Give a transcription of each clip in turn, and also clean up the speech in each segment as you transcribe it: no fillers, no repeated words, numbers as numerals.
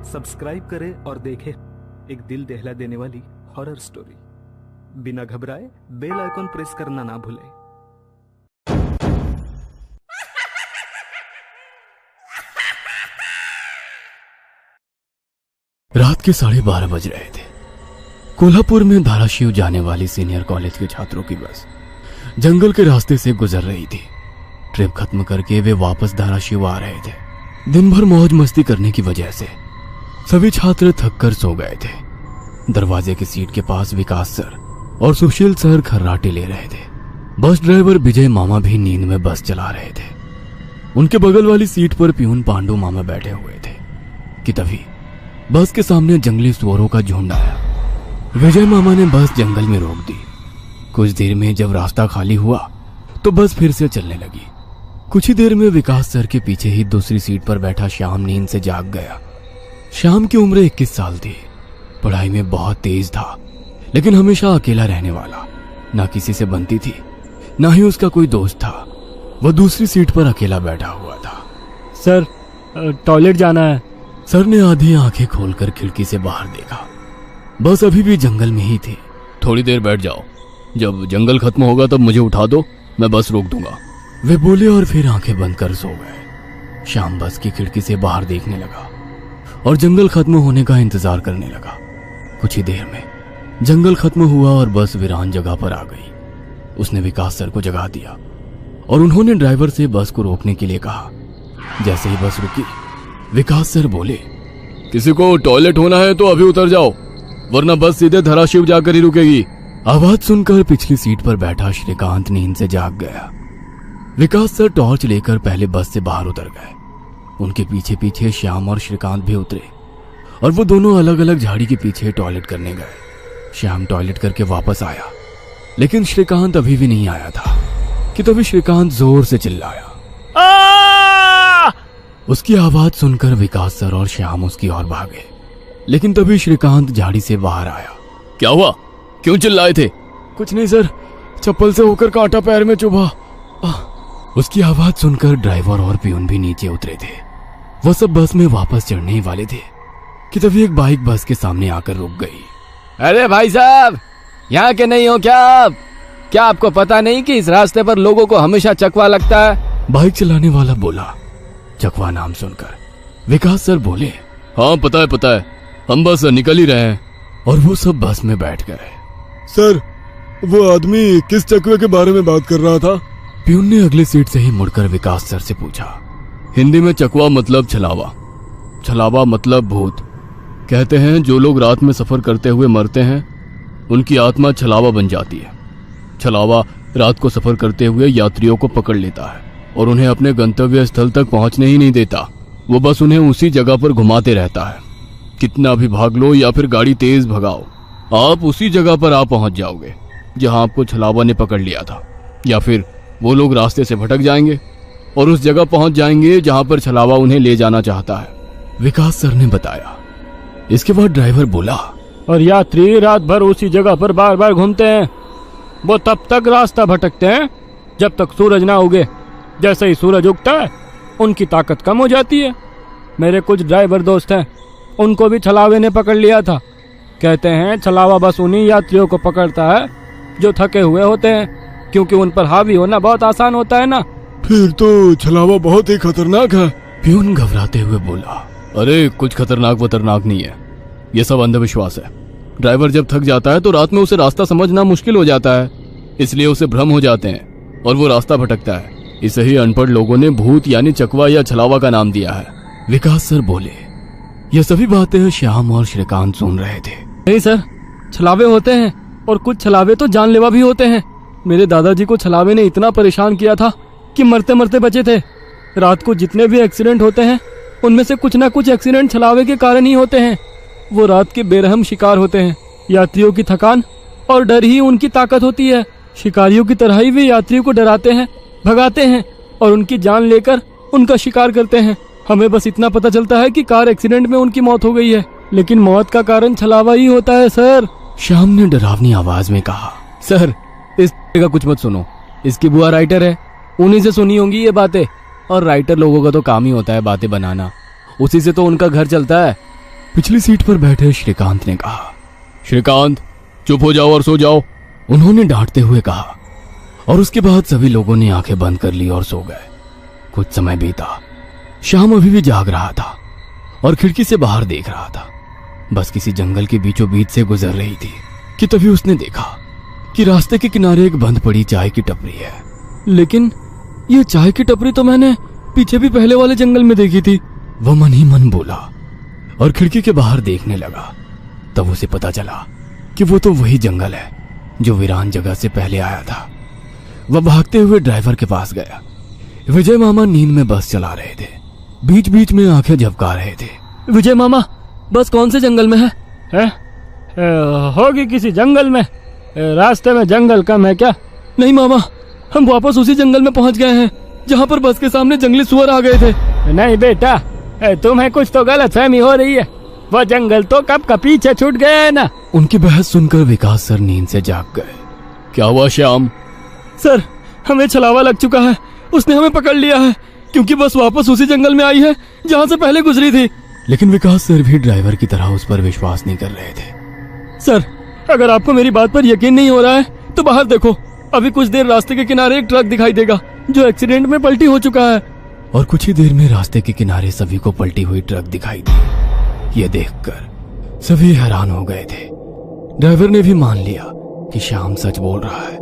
Subscribe करें और देखें एक दिल दहला देने वाली हॉरर स्टोरी। बिना घबराए बेल आइकॉन प्रेस करना ना भूलें। रात के 12:30 बज रहे थे। कोल्हापुर में धाराशिव जाने वाली सीनियर कॉलेज के छात्रों की बस जंगल के रास्ते से गुजर रही थी। ट्रिप खत्म करके वे वापस धाराशिव आ रहे थे। दिन भर मौज मस्ती करने की वजह से सभी छात्र थक कर सो गए थे। दरवाजे की सीट के पास विकास सर और सुशील सर खर्राटे ले रहे थे। बस ड्राइवर विजय मामा भी नींद में बस चला रहे थे। उनके बगल वाली सीट पर प्यून पांडु मामा बैठे हुए थे कि तभी बस के सामने जंगली सुअरों का झुंड आया। विजय मामा ने बस जंगल में रोक दी। कुछ देर में जब रास्ता खाली हुआ तो बस फिर से चलने लगी। कुछ ही देर में विकास सर के पीछे ही दूसरी सीट पर बैठा श्याम नींद से जाग गया। श्याम की उम्र 21 साल थी। पढ़ाई में बहुत तेज था, लेकिन हमेशा अकेला रहने वाला। ना किसी से बनती थी, ना ही उसका कोई दोस्त था। वह दूसरी सीट पर अकेला बैठा हुआ था। सर, टॉयलेट जाना है। सर ने आधी आंखें खोलकर खिड़की से बाहर देखा। बस अभी भी जंगल में ही थी। थोड़ी देर बैठ जाओ, जब जंगल खत्म होगा तब मुझे उठा दो, मैं बस रोक दूंगा। वे बोले और फिर आंखें बंद कर सो गए। श्याम बस की खिड़की से बाहर देखने लगा और जंगल खत्म होने का इंतजार करने लगा। कुछ ही देर में जंगल खत्म हुआ और बस वीरान जगह पर आ गई। उसने विकास सर को जगा दिया और उन्होंने ड्राइवर से बस को रोकने के लिए कहा। जैसे ही बस रुकी, विकास सर बोले, किसी को टॉयलेट होना है तो अभी उतर जाओ, वरना बस सीधे धाराशिव जाकर ही रुकेगी। आवाज सुनकर पिछली सीट पर बैठा श्रीकांत नींद से जाग गया। विकास सर टॉर्च लेकर पहले बस से बाहर उतर गए। उनके पीछे पीछे श्याम और श्रीकांत भी उतरे और वो दोनों अलग अलग झाड़ी के पीछे टॉयलेट करने गए। श्याम टॉयलेट करके वापस आया, लेकिन श्रीकांत अभी भी नहीं आया था कि तभी श्रीकांत जोर से चिल्लाया। उसकी आवाज सुनकर विकास सर और श्याम उसकी ओर भागे, लेकिन तभी श्रीकांत झाड़ी से बाहर आया। क्या हुआ, क्यों चिल्लाए थे? कुछ नहीं सर, चप्पल से होकर कांटा पैर में चुभा। उसकी आवाज सुनकर ड्राइवर और प्यून भी नीचे उतरे थे। वो सब बस में वापस चढ़ने ही वाले थे कि तभी एक बाइक बस के सामने आकर रुक गई। अरे भाई साहब, यहाँ के नहीं हो क्या आप? क्या आपको पता नहीं कि इस रास्ते पर लोगों को हमेशा चकवा लगता है? बाइक चलाने वाला बोला। चकवा नाम सुनकर विकास सर बोले, हाँ पता है, हम बस निकल ही रहे हैं। और वो सब बस में बैठ गए। सर, वो आदमी किस चकवे के बारे में बात कर रहा था? प्यून ने अगली सीट से ही मुड़कर विकास सर से पूछा। हिंदी में चकवा मतलब छलावा, छलावा मतलब भूत। कहते हैं जो लोग रात में सफर करते हुए मरते हैं, उनकी आत्मा छलावा बन जाती है। छलावा रात को सफर करते हुए यात्रियों को पकड़ लेता है और उन्हें अपने गंतव्य स्थल तक पहुंचने ही नहीं देता। वो बस उन्हें उसी जगह पर घुमाते रहता है। कितना भी भाग लो या फिर गाड़ी तेज भगाओ, आप उसी जगह पर आ पहुंच जाओगे जहां आपको छलावा ने पकड़ लिया था। या फिर वो लोग रास्ते से भटक जाएंगे और उस जगह पहुंच जाएंगे जहां पर छलावा उन्हें ले जाना चाहता है। विकास सर ने बताया। इसके बाद ड्राइवर बोला, और यात्री रात भर उसी जगह पर बार बार घूमते हैं। वो तब तक रास्ता भटकते हैं जब तक सूरज ना उगे। जैसे ही सूरज उगता है, उनकी ताकत कम हो जाती है। मेरे कुछ ड्राइवर दोस्त हैं, उनको भी छलावे ने पकड़ लिया था। कहते हैं छलावा बस उन्हीं यात्रियों को पकड़ता है जो थके हुए होते हैं, क्योंकि उन पर हावी होना बहुत आसान होता है ना। फिर तो छलावा बहुत ही खतरनाक है। प्यून घबराते हुए बोला। अरे कुछ खतरनाक नहीं है, ये सब अंधविश्वास है। ड्राइवर जब थक जाता है तो रात में उसे रास्ता समझना मुश्किल हो जाता है, इसलिए उसे भ्रम हो जाते हैं और वो रास्ता भटकता है। इसे ही अनपढ़ लोगों ने भूत यानी चकवा या छलावा का नाम दिया है। विकास सर बोले। ये सभी बातें श्याम और श्रीकांत सुन रहे थे। नहीं सर, छलावे होते हैं और कुछ छलावे तो जानलेवा भी होते हैं। मेरे दादाजी को छलावे ने इतना परेशान किया था कि मरते मरते बचे थे। रात को जितने भी एक्सीडेंट होते हैं, उनमें से कुछ ना कुछ एक्सीडेंट छलावे के कारण ही होते हैं। वो रात के बेरहम शिकार होते हैं। यात्रियों की थकान और डर ही उनकी ताकत होती है। शिकारियों की तरह ही वे यात्रियों को डराते हैं, भगाते हैं और उनकी जान लेकर उनका शिकार करते हैं। हमें बस इतना पता चलता है कि कार एक्सीडेंट में उनकी मौत हो गई है, लेकिन मौत का कारण छलावा ही होता है सर। श्याम ने डरावनी आवाज में कहा। सर, इस का कुछ मत सुनो, इसकी बुआ राइटर है, उन्हीं से सुनी होंगी ये बातें। और राइटर लोगों का तो काम ही होता है बातें बनाना, उसी से तो उनका घर चलता है। पिछली सीट पर बैठे श्रीकांत ने कहा। श्रीकांत, चुप हो जाओ और सो जाओ। उन्होंने डांटते हुए कहा और उसके बाद सभी लोगों ने आंखें बंद कर ली और सो गए। कुछ समय बीता। श्याम अभी भी जाग रहा था और खिड़की से बाहर देख रहा था। बस किसी जंगल के बीचों बीच से गुजर रही थी कि तभी उसने देखा कि रास्ते के किनारे एक बंद पड़ी चाय की टपरी है। लेकिन ये चाय की टपरी तो मैंने पीछे भी पहले वाले जंगल में देखी थी। वह मन ही मन बोला और खिड़की के बाहर देखने लगा। तब उसे पता चला कि वो तो वही जंगल है जो वीरान जगह से पहले आया था। वह भागते हुए ड्राइवर के पास गया। विजय मामा नींद में बस चला रहे थे, बीच बीच में आंखें झपका रहे थे। विजय मामा, बस कौन से जंगल में है? होगी किसी जंगल में। रास्ते में जंगल कम है क्या? नहीं मामा, हम वापस उसी जंगल में पहुंच गए हैं जहां पर बस के सामने जंगली सुअर आ गए थे। नहीं बेटा, तुम्हें कुछ तो गलतफहमी हो रही है। वो जंगल तो कब का पीछे छूट गया है ना। उनकी बहस सुनकर विकास सर नींद से जाग गए। क्या हुआ श्याम? सर, हमें छलावा लग चुका है। उसने हमें पकड़ लिया है क्योंकि बस वापस उसी जंगल में आई है जहां से पहले गुजरी थी। लेकिन विकास सर भी ड्राइवर की तरह उस पर विश्वास नहीं कर रहे थे। सर, अगर आपको मेरी बात पर यकीन नहीं हो रहा है तो बाहर देखो। अभी कुछ देर रास्ते के किनारे एक ट्रक दिखाई देगा जो एक्सीडेंट में पलटी हो चुका है। और कुछ ही देर में रास्ते के किनारे सभी को पलटी हुई ट्रक दिखाई दी। ये देखकर सभी हैरान हो गए थे। ड्राइवर ने भी मान लिया कि श्याम सच बोल रहा है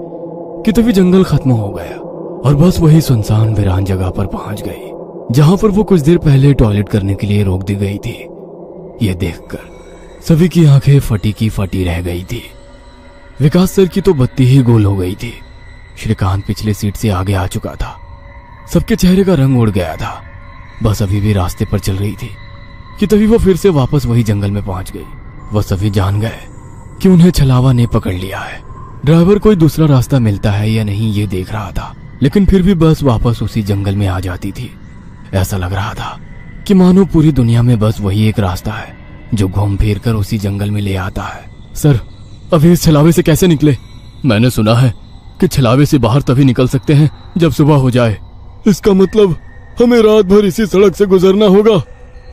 कि तभी जंगल खत्म हो गया और बस वही सुनसान वीरान जगह पर पहुंच गई जहां पर वो कुछ देर पहले टॉयलेट करने के लिए रोक दी गई थी। ये देखकर सभी की आंखें फटी की फटी रह गई थी। विकास सर की तो बत्ती ही गोल हो गई थी। श्रीकांत पिछले सीट से आगे आ चुका था। सबके चेहरे का रंग उड़ गया था। बस अभी भी रास्ते पर चल रही थी कि तभी वो फिर से वापस वही जंगल में पहुंच गई। वह सभी जान गए कि उन्हें छलावा ने पकड़ लिया है। ड्राइवर कोई दूसरा रास्ता मिलता है या नहीं ये देख रहा था, लेकिन फिर भी बस वापस उसी जंगल में आ जाती थी। ऐसा लग रहा था कि मानो पूरी दुनिया में बस वही एक रास्ता है जो घूम फिर कर उसी जंगल में ले आता है। सर, अभी इस छलावे से कैसे निकले? मैंने सुना है कि छलावे से बाहर तभी निकल सकते हैं जब सुबह हो जाए। इसका मतलब हमें रात भर इसी सड़क से गुजरना होगा,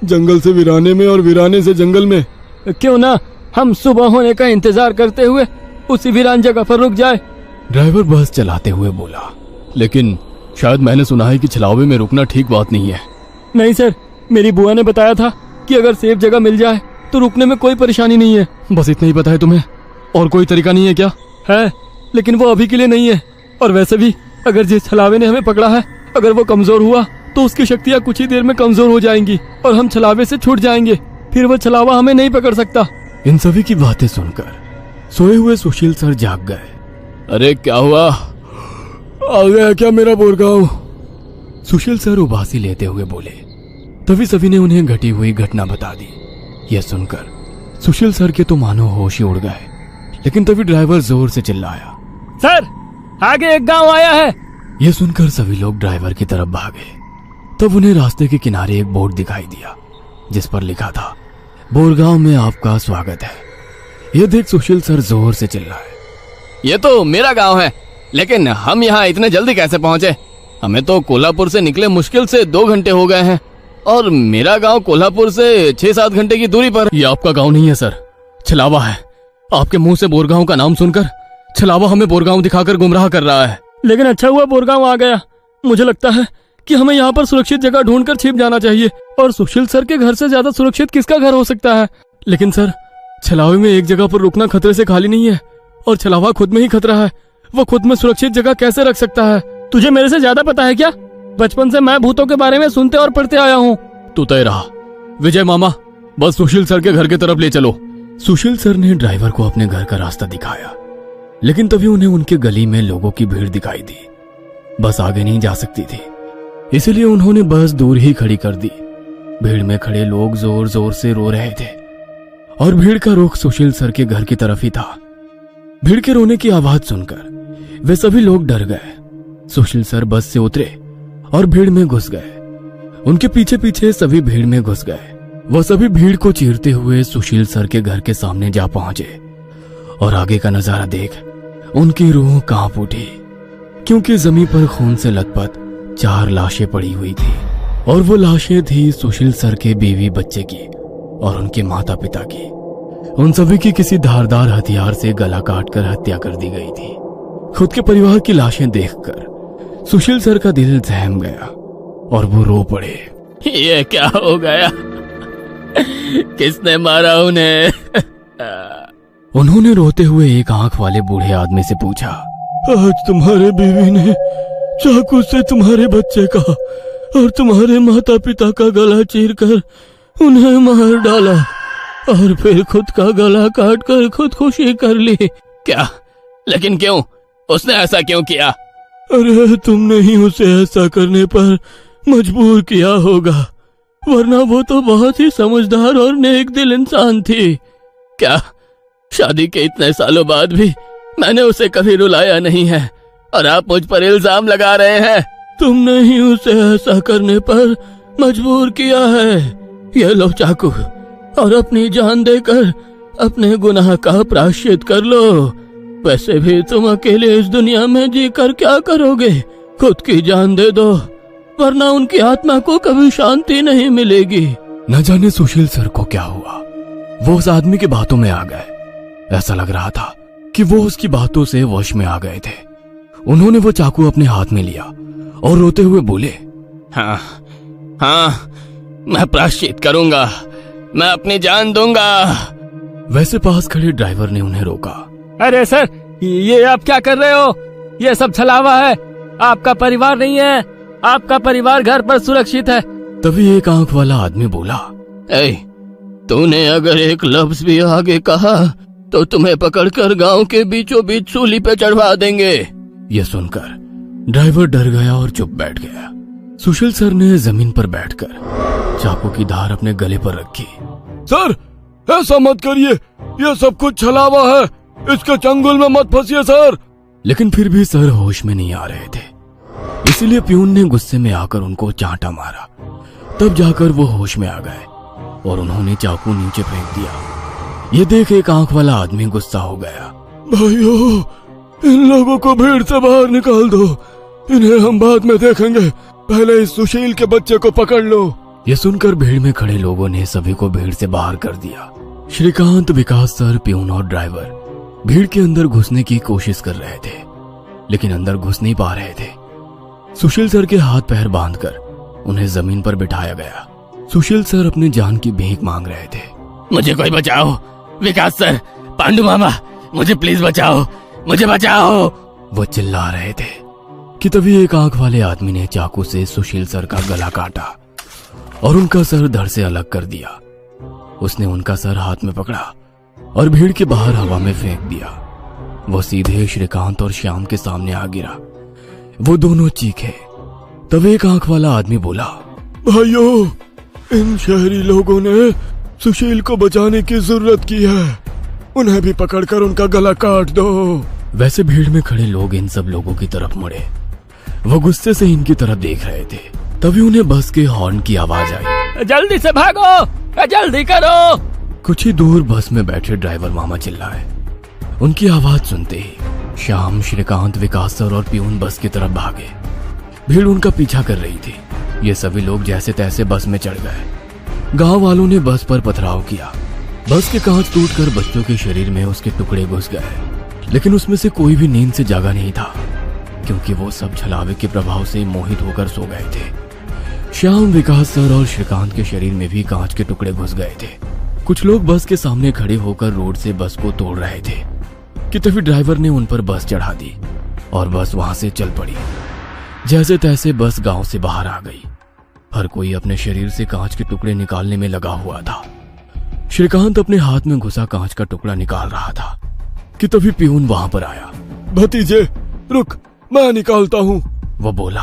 जंगल से वीराने में और वीराने से जंगल में। क्यों ना हम सुबह होने का इंतजार करते हुए उसी वीरान जगह पर रुक जाए। ड्राइवर बस चलाते हुए बोला। लेकिन शायद मैंने सुना है कि छलावे में रुकना ठीक बात नहीं है। नहीं सर, मेरी बुआ ने बताया था कि अगर सेफ जगह मिल जाए तो रुकने में कोई परेशानी नहीं है। बस इतना ही पता है तुम्हें? और कोई तरीका नहीं है क्या? है, लेकिन वो अभी के लिए नहीं है। और वैसे भी अगर जिस छलावे ने हमें पकड़ा है, अगर वो कमजोर हुआ तो उसकी शक्तियाँ कुछ ही देर में कमजोर हो जाएंगी और हम छलावे से छूट जाएंगे। फिर वो छलावा हमें नहीं पकड़ सकता। इन सभी की बातें सुनकर सोए हुए सुशील सर जाग गए। अरे क्या हुआ? आ गया क्या मेरा बोरगांव? सुशील सर उबासी लेते हुए बोले। तभी सभी ने उन्हें घटी हुई घटना बता दी। यह सुनकर सुशील सर के तो मानो होश ही उड़ गए। लेकिन तभी ड्राइवर जोर से चिल्लाया, सर, आगे एक गांव आया है। यह सुनकर सभी लोग ड्राइवर की तरफ भागे। तब उन्हें रास्ते के किनारे एक बोर्ड दिखाई दिया जिस पर लिखा था, बोरगांव में आपका स्वागत है। यह देख सुशील सर जोर से चिल्लाए, ये तो मेरा गांव है, लेकिन हम यहाँ इतने जल्दी कैसे पहुँचे? हमें तो कोल्हापुर से निकले मुश्किल से 2 घंटे हो गए हैं और मेरा गांव कोल्हापुर से 6-7 घंटे की दूरी पर। ये आपका गांव नहीं है सर, छलावा है। आपके मुंह से बोरगांव का नाम सुनकर छलावा हमें बोरगांव दिखाकर गुमराह कर रहा है। लेकिन अच्छा हुआ बोरगांव आ गया। मुझे लगता है कि हमें यहाँ पर सुरक्षित जगह ढूंढकर छिप जाना चाहिए। और सुशील सर के घर से ज्यादा सुरक्षित किसका घर हो सकता है? लेकिन सर, छलावे में एक जगह पर रुकना खतरे से खाली नहीं है और छलावा खुद में ही खतरा है। वो खुद में सुरक्षित जगह कैसे रख सकता है? तुझे मेरे से ज्यादा पता है क्या? बचपन से मैं भूतों के बारे में सुनते और पढ़ते आया हूँ। तू तय रहा। विजय मामा, बस सुशील सर के घर की तरफ ले चलो। सुशील सर ने ड्राइवर को अपने घर का रास्ता दिखाया, लेकिन तभी उन्हें उनके गली में लोगों की भीड़ दिखाई दी। बस आगे नहीं जा सकती थी, इसलिए उन्होंने बस दूर ही खड़ी कर दी। भीड़ में खड़े लोग जोर जोर से रो रहे थे और भीड़ का रुख सुशील सर के घर की तरफ ही था। भीड़ के रोने की आवाज सुनकर वे सभी लोग डर गए। सुशील सर बस से उतरे और भीड़ में घुस गए। उनके पीछे पीछे सभी भीड़ में घुस गए। वह सभी भीड़ को चीरते हुए सुशील सर के घर के सामने जा पहुंचे और आगे का नजारा देख उनकी रूह कांप उठी, क्योंकि जमीन पर खून से लथपथ 4 लाशें पड़ी हुई थी और वो लाशें थी सुशील सर के बीवी बच्चे की और उनके माता पिता की, उन सभी की किसी धारदार हथियार से गला काटकर हत्या कर दी गई थी। खुद के परिवार की लाशें देखकर सुशील सर का दिल सहम गया और वो रो पड़े। ये क्या हो गया? किसने मारा उन्हें? उन्होंने रोते हुए एक आंख वाले बूढ़े आदमी से पूछा, आज तुम्हारे बीवी ने चाकू से तुम्हारे बच्चे का और तुम्हारे माता पिता का गला चीरकर उन्हें मार डाला और फिर खुद का गला काटकर खुदकुशी कर ली। क्या? लेकिन क्यों? उसने ऐसा क्यों किया? अरे तुमने ही उसे ऐसा करने पर मजबूर किया होगा, वरना वो तो बहुत ही समझदार और नेक दिल इंसान थी। क्या शादी के इतने सालों बाद भी मैंने उसे कभी रुलाया नहीं है और आप मुझ पर इल्जाम लगा रहे हैं? तुमने ही उसे ऐसा करने पर मजबूर किया है। ये लो चाकू और अपनी जान देकर अपने गुनाह का प्रायश्चित कर लो। वैसे भी तुम अकेले इस दुनिया में जीकर क्या करोगे? खुद की जान दे दो, वरना उनकी आत्मा को कभी शांति नहीं मिलेगी। न जाने सुशील सर को क्या हुआ, वो उस आदमी की बातों में आ गए। ऐसा लग रहा था कि वो उसकी बातों से वश में आ गए थे। उन्होंने वो चाकू अपने हाथ में लिया और रोते हुए बोले, हाँ हाँ, मैं प्रायश्चित करूंगा, मैं अपनी जान दूंगा। वैसे पास खड़े ड्राइवर ने उन्हें रोका। अरे सर, ये आप क्या कर रहे हो? ये सब छलावा है, आपका परिवार नहीं है। आपका परिवार घर पर सुरक्षित है। तभी एक आंख वाला आदमी बोला, ए, तूने अगर एक लफ्ज भी आगे कहा तो तुम्हें पकड़कर गांव के बीचों बीच सूली पे चढ़वा देंगे। यह सुनकर ड्राइवर डर गया और चुप बैठ गया। सुशील सर ने जमीन पर बैठकर चाकू की धार अपने गले पर रखी। सर, ऐसा मत करिए, ये सब कुछ छलावा है, इसके चंगुल में मत फंसिए सर। लेकिन फिर भी सर होश में नहीं आ रहे थे, इसीलिए प्यून ने गुस्से में आकर उनको चांटा मारा। तब जाकर वो होश में आ गए और उन्होंने चाकू नीचे फेंक दिया। ये देख एक आंख वाला आदमी गुस्सा हो गया। भाइयों, इन लोगों को भीड़ से बाहर निकाल दो, इन्हें हम बाद में देखेंगे, पहले इस सुशील के बच्चे को पकड़ लो। ये सुनकर भीड़ में खड़े लोगों ने सभी को भीड़ से बाहर कर दिया। श्रीकांत, विकास सर, प्यून और ड्राइवर भीड़ के अंदर घुसने की कोशिश कर रहे थे, लेकिन अंदर घुस नहीं पा रहे थे। सुशील सर के हाथ पैर बांधकर उन्हें जमीन पर बिठाया गया। सुशील सर अपनी जान की भीख मांग रहे थे। मुझे कोई बचाओ, विकास सर, पांडु मामा, मुझे प्लीज बचाओ, मुझे बचाओ। वो चिल्ला रहे थे कि तभी एक आंख वाले आदमी ने चाकू से सुशील सर का गला काटा और उनका सर धड़ से अलग कर दिया। उसने उनका सर हाथ में पकड़ा और भीड़ के बाहर हवा में फेंक दिया। वो सीधे श्रीकांत और श्याम के सामने आ गिरा। वो दोनों चीखे। तब एक आंख वाला आदमी बोला, भाइयों, इन शहरी लोगों ने सुशील को बचाने की जरूरत की है, उन्हें भी पकड़कर उनका गला काट दो। वैसे भीड़ में खड़े लोग इन सब लोगों की तरफ मुड़े। वो गुस्से से इनकी तरफ देख रहे थे। तभी उन्हें बस के हॉर्न की आवाज आई। जल्दी से भागो, जल्दी करो। कुछ ही दूर बस में बैठे ड्राइवर मामा चिल्लाए। उनकी आवाज सुनते ही श्याम, श्रीकांत, विकास सर और प्यून बस की तरफ भागे। भीड़ उनका पीछा कर रही थी। ये सभी लोग जैसे तैसे बस में चढ़ गए। गांव वालों ने बस पर पथराव किया। बस के कांच टूटकर बच्चों के शरीर में उसके टुकड़े घुस गए, लेकिन उसमें से कोई भी नींद से जागा नहीं था, क्योंकि वो सब छलावे के प्रभाव से मोहित होकर सो गए थे। श्याम, विकास सर और श्रीकांत के शरीर में भी कांच के टुकड़े घुस गए थे। कुछ लोग बस के सामने खड़े होकर रोड से बस को तोड़ रहे थे कि तभी ड्राइवर ने उन पर बस चढ़ा दी और बस वहां से चल पड़ी। जैसे तैसे बस गांव से बाहर आ गई। हर कोई अपने शरीर से कांच के टुकड़े निकालने में लगा हुआ था। श्रीकांत अपने हाथ में घुसा कांच का टुकड़ा निकाल रहा था कि तभी प्यून वहां पर आया। भतीजे, रुक, मैं निकालता हूँ, वो बोला,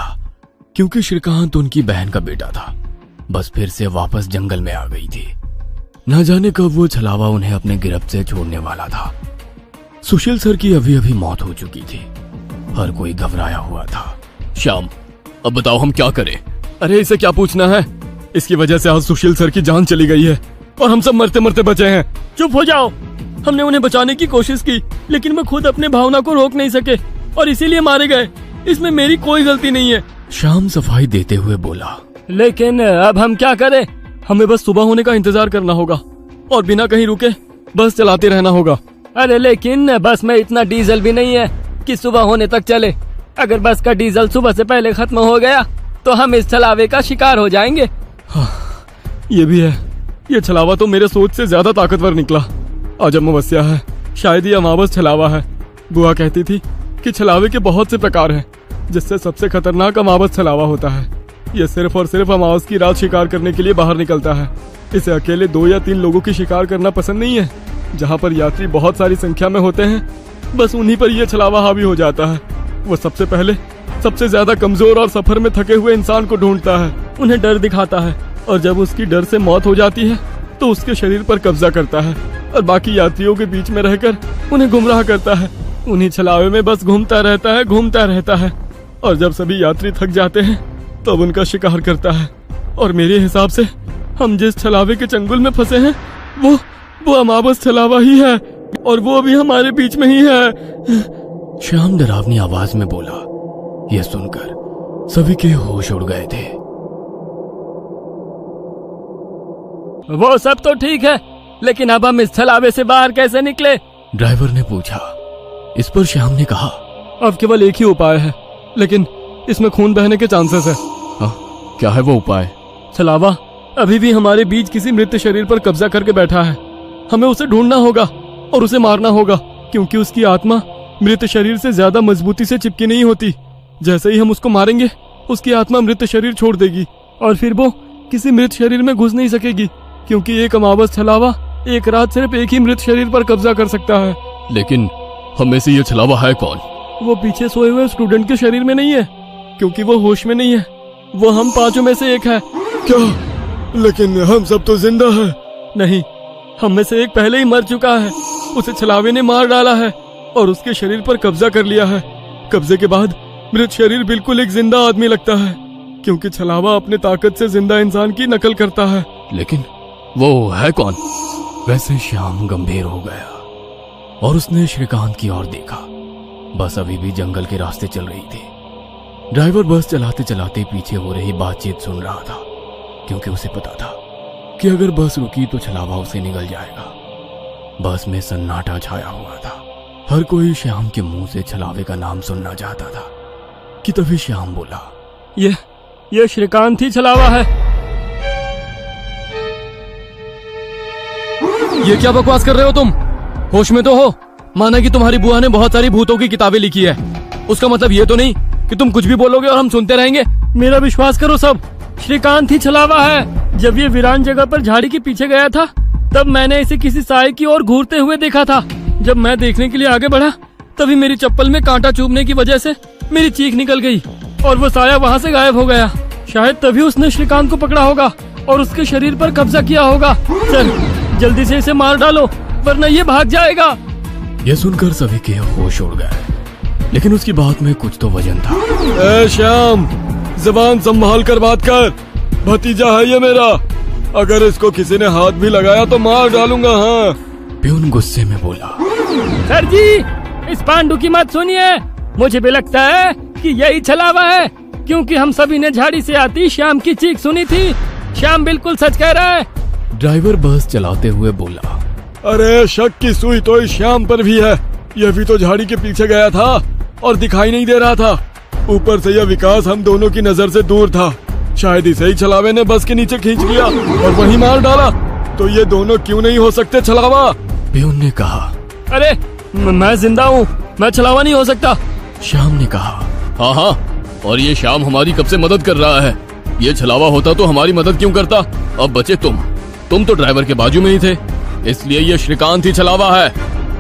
क्योंकि श्रीकांत उनकी बहन का बेटा था। बस फिर से वापस जंगल में आ गई थी। न जाने कब वो छलावा उन्हें अपने गिरफ्त से छोड़ने वाला था। सुशील सर की अभी अभी मौत हो चुकी थी। हर कोई घबराया हुआ था। श्याम, अब बताओ हम क्या करें? अरे इसे क्या पूछना है, इसकी वजह से आज सुशील सर की जान चली गई है और हम सब मरते मरते बचे हैं। चुप हो जाओ। हमने उन्हें बचाने की कोशिश की, लेकिन वो खुद अपने भावना को रोक नहीं सके और इसीलिए मारे गए। इसमें मेरी कोई गलती नहीं है। श्याम सफाई देते हुए बोला, लेकिन अब हम क्या करें? हमें बस सुबह होने का इंतजार करना होगा। और बिना कहीं रुके बस चलाते रहना होगा। अरे लेकिन बस में इतना डीजल भी नहीं है कि सुबह होने तक चले। अगर बस का डीजल सुबह से पहले खत्म हो गया तो हम इस छलावे का शिकार हो जाएंगे। ये भी है, ये छलावा तो मेरे सोच से ज्यादा ताकतवर निकला। आज अमावस्या है, शायद ये अमावस छलावा है। बुआ कहती थी कि छलावे के बहुत से प्रकार हैं, जिससे सबसे खतरनाक अमावस छलावा होता है। ये सिर्फ और सिर्फ अमावस की रात शिकार करने के लिए बाहर निकलता है। इसे अकेले 2 या 3 लोगों की शिकार करना पसंद नहीं है। जहाँ पर यात्री बहुत सारी संख्या में होते हैं, बस उन्हीं पर यह छलावा हावी हो जाता है। वो सबसे पहले सबसे ज्यादा कमजोर और सफर में थके हुए इंसान को ढूंढता है, उन्हें डर दिखाता है, और जब उसकी डर से मौत हो जाती है तो उसके शरीर पर कब्जा करता है और बाकी यात्रियों के बीच में रहकर उन्हें गुमराह करता है। उन्हीं छलावे में बस घूमता रहता है और जब सभी यात्री थक जाते हैं तब उनका शिकार करता है। और मेरे हिसाब से हम जिस छलावे के चंगुल में फंसे हैं वो अमावस छलावा ही है, और वो भी हमारे बीच में ही है। श्याम डरावनी आवाज में बोला। यह सुनकर सभी के होश उड़ गए थे। वो सब तो ठीक है, लेकिन अब हम इस छलावे से बाहर कैसे निकले? ड्राइवर ने पूछा। इस पर श्याम ने कहा, अब केवल एक ही उपाय है, लेकिन इसमें खून बहने के चांसेस है। क्या है वो उपाय? छलावा अभी भी हमारे बीच किसी मृत शरीर पर कब्जा करके बैठा है। हमें उसे ढूंढना होगा और उसे मारना होगा, क्योंकि उसकी आत्मा मृत शरीर से ज्यादा मजबूती से चिपकी नहीं होती। जैसे ही हम उसको मारेंगे, उसकी आत्मा मृत शरीर छोड़ देगी और फिर वो किसी मृत शरीर में घुस नहीं सकेगी, क्योंकि एक अमावस छलावा एक रात सिर्फ एक ही मृत शरीर पर कब्जा कर सकता है। लेकिन हम में से ये छलावा है कौन? वो पीछे सोए हुए स्टूडेंट के शरीर में नहीं है, क्योंकि वो होश में नहीं है। वो हम 5 में से एक है। क्या? लेकिन हम सब तो जिंदा हैं। नहीं, हम में से एक पहले ही मर चुका है। उसे छलावे ने मार डाला है और उसके शरीर पर कब्जा कर लिया है। कब्जे के बाद मृत शरीर बिल्कुल एक जिंदा आदमी लगता है, क्योंकि छलावा अपने ताकत से जिंदा इंसान की नकल करता है। लेकिन वो है कौन? वैसे श्याम गंभीर हो गया और उसने श्रीकांत की ओर देखा। बस अभी भी जंगल के रास्ते चल रही थी। ड्राइवर बस चलाते चलाते पीछे हो रही बातचीत सुन रहा था, क्योंकि उसे पता था कि अगर बस रुकी तो छलावा उसे निगल जाएगा। बस में सन्नाटा छाया हुआ था। हर कोई श्याम के मुंह से छलावे का नाम सुनना चाहता था कि तभी श्याम बोला, ये श्रीकांत ही छलावा है। ये क्या बकवास कर रहे हो तुम? होश में तो हो? माना कि तुम्हारी बुआ ने बहुत सारी भूतों की किताबें लिखी है, उसका मतलब ये तो नहीं कि तुम कुछ भी बोलोगे और हम सुनते रहेंगे। मेरा विश्वास करो, सब श्रीकांत ही छलावा है। जब ये वीरान जगह पर झाड़ी के पीछे गया था, तब मैंने इसे किसी साए की ओर घूरते हुए देखा था। जब मैं देखने के लिए आगे बढ़ा, तभी मेरी चप्पल में कांटा चुभने की वजह से मेरी चीख निकल गई और वो साया वहाँ से गायब हो गया। शायद तभी उसने श्रीकांत को पकड़ा होगा और उसके शरीर पर कब्जा किया होगा। चल जल्दी से इसे मार डालो, वरना ये भाग जाएगा। यह सुनकर सभी के होश उड़ गए, लेकिन उसकी बात में कुछ तो वजन था। ए श्याम, जबान संभाल कर बात कर। भतीजा है ये मेरा, अगर इसको किसी ने हाथ भी लगाया तो मार डालूंगा। हाँ। प्यून गुस्से में बोला। सर जी, इस पांडु की मत सुनिए। मुझे भी लगता है कि यही छलावा है, क्योंकि हम सभी ने झाड़ी से आती श्याम की चीख सुनी थी। श्याम बिल्कुल सच कह रहा है। ड्राइवर बस चलाते हुए बोला। अरे शक की सुई तो इस श्याम पर भी है। यह भी तो झाड़ी के पीछे गया था और दिखाई नहीं दे रहा था। ऊपर से यह विकास हम दोनों की नजर से दूर था। शायद इसे ही छलावे ने बस के नीचे खींच लिया और वहीं मार डाला। तो ये दोनों क्यों नहीं हो सकते छलावा? प्यून ने कहा। अरे मैं जिंदा हूँ, मैं छलावा नहीं हो सकता। श्याम ने कहा। हाँ, और ये श्याम हमारी कब से मदद कर रहा है। ये छलावा होता तो हमारी मदद क्यों करता? अब बचे तुम तो ड्राइवर के बाजू में ही थे, इसलिए ये श्रीकांत ही छलावा है।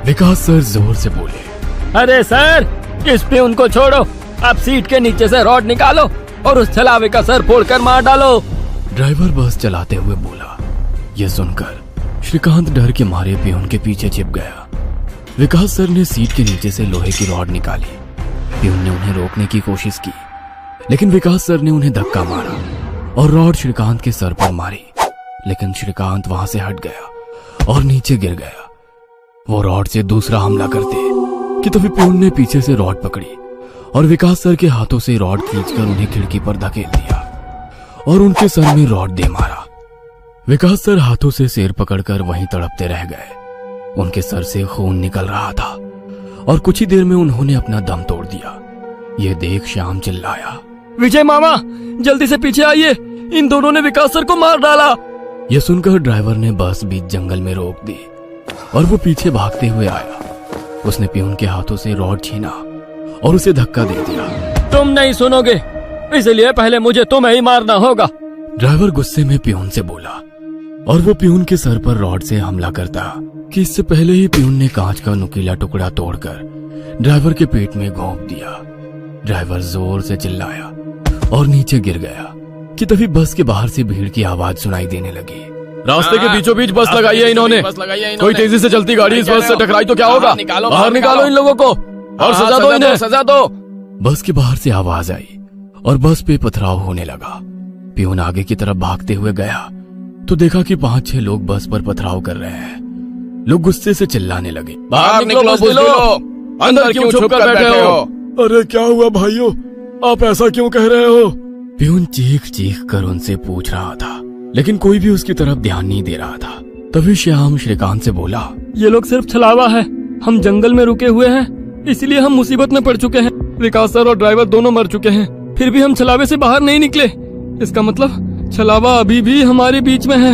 विकास सर जोर से बोले। अरे सर, इस पे उनको छोड़ो। आप सीट के नीचे से रॉड निकालो और उस छलावे का सर फोड़कर मार डालो। ड्राइवर बस चलाते हुए बोला। यह सुनकर श्रीकांत डर के मारे प्यून के पीछे छिप गया। विकास सर ने सीट के नीचे से लोहे की रॉड निकाली। प्यून ने उन्हें रोकने की कोशिश की, लेकिन विकास सर ने उन्हें धक्का मारा और रॉड श्रीकांत के सर पर मारी। लेकिन श्रीकांत वहां से हट गया और नीचे गिर गया। वो रॉड से दूसरा हमला करते कि तभी प्यून ने पीछे से रॉड पकड़ी और विकास सर के हाथों से रॉड खींचकर उन्हें खिड़की पर धकेल दिया और उनके सर में रॉड दे मारा। विकास सर हाथों से सिर पकड़कर वहीं तड़पते रह गए। उनके सर से खून निकल रहा था और कुछ ही देर में उन्होंने अपना दम तोड़ दिया। यह देख श्याम चिल्लाया, विजय मामा, जल्दी से पीछे आइए, इन दोनों ने विकास सर को मार डाला। यह सुनकर ड्राइवर ने बस बीच जंगल में रोक दी और वो पीछे भागते हुए आया। उसने पियून के हाथों से रॉड छीना और उसे धक्का दे दिया। तुम नहीं सुनोगे, इसलिए पहले मुझे तुम्हें ही मारना होगा। ड्राइवर गुस्से में पियून से बोला और वो पियून के सर पर रॉड से हमला करता कि इससे पहले ही पियून ने कांच का नुकीला टुकड़ा तोड़कर ड्राइवर के पेट में घोंप दिया। ड्राइवर जोर से चिल्लाया और नीचे गिर गया कि तभी बस के बाहर से भीड़ की आवाज सुनाई देने लगी। रास्ते के बीचों बीच बस लगाई है इन्होंने। कोई तेजी से चलती गाड़ी इस बस से टकराई तो क्या होगा? बाहर निकालो इन लोगों को और सजा दो इन्हें, सजा दो। बस के बाहर से आवाज आई और बस पे पथराव होने लगा। पियून आगे की तरफ भागते हुए गया तो देखा कि 5-6 लोग बस पर पथराव कर रहे हैं। लोग गुस्से से चिल्लाने लगे, बाहर निकलो बुज़दिलों, अंदर क्यों छुप कर बैठे हो? अरे क्या हुआ भाइयों, आप ऐसा क्यों कह रहे हो? पियून चीख चीख कर उनसे पूछ रहा था, लेकिन कोई भी उसकी तरफ ध्यान नहीं दे रहा था। तभी श्याम श्रीकांत से बोला, ये लोग सिर्फ छलावा है, हम जंगल में रुके हुए हैं, इसलिए हम मुसीबत में पड़ चुके हैं। विकास सर और ड्राइवर दोनों मर चुके हैं, फिर भी हम छलावे से बाहर नहीं निकले। इसका मतलब छलावा अभी भी हमारे बीच में है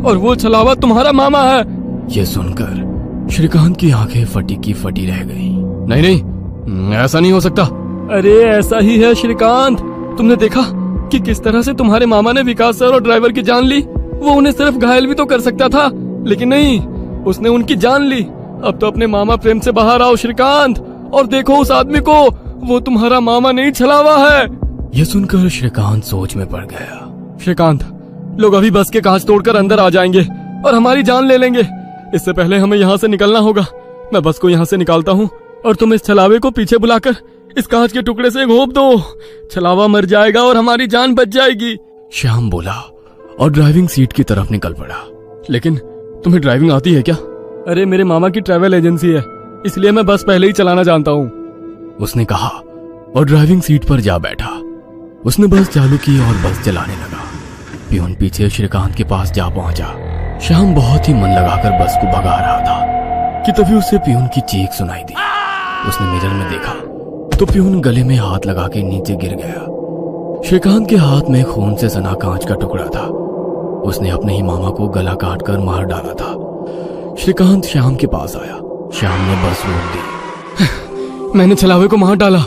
और वो छलावा तुम्हारा मामा है। ये सुनकर श्रीकांत की आंखें फटी की फटी रह गईं। नहीं नहीं, ऐसा नहीं हो सकता। अरे ऐसा ही है श्रीकांत, तुमने देखा कि किस तरह से तुम्हारे मामा ने विकास सर और ड्राइवर की जान ली। वो उन्हें सिर्फ घायल भी तो कर सकता था, लेकिन नहीं, उसने उनकी जान ली। अब तो अपने मामा प्रेम से बाहर आओ श्रीकांत और देखो उस आदमी को, वो तुम्हारा मामा नहीं छलावा है। यह सुनकर श्रीकांत सोच में पड़ गया। श्रीकांत, लोग अभी बस के कांच तोड़कर अंदर आ जाएंगे और हमारी जान ले लेंगे। इससे पहले हमें यहाँ से निकलना होगा। मैं बस को यहाँ से निकालता हूँ और तुम इस छलावे को पीछे बुलाकर इस कांच के टुकड़े से घोंप दो। छलावा मर जाएगा और हमारी जान बच जाएगी। श्याम बोला और ड्राइविंग सीट की तरफ निकल पड़ा। लेकिन तुम्हें ड्राइविंग आती है क्या? अरे मेरे मामा की ट्रैवल एजेंसी है, इसलिए मैं बस पहले ही चलाना जानता हूँ, उसने कहा और ड्राइविंग सीट पर जा बैठा। उसने बस चालू की और बस चलाने लगा। पियून पीछे श्रीकांत के पास जा पहुंचा। श्याम बहुत ही मन लगाकर बस को भगा रहा था कि तभी उसे पियून की चीख सुनाई दी। उसने मिरर में देखा तो पियून गले में हाथ लगा के नीचे गिर गया। श्रीकांत के हाथ में खून से सना कांच का टुकड़ा था। उसने अपने ही मामा को गला काट कर मार डाला था। श्रीकांत श्याम के पास आया। श्याम ने बस रोक दी। मैंने छलावे को मार डाला।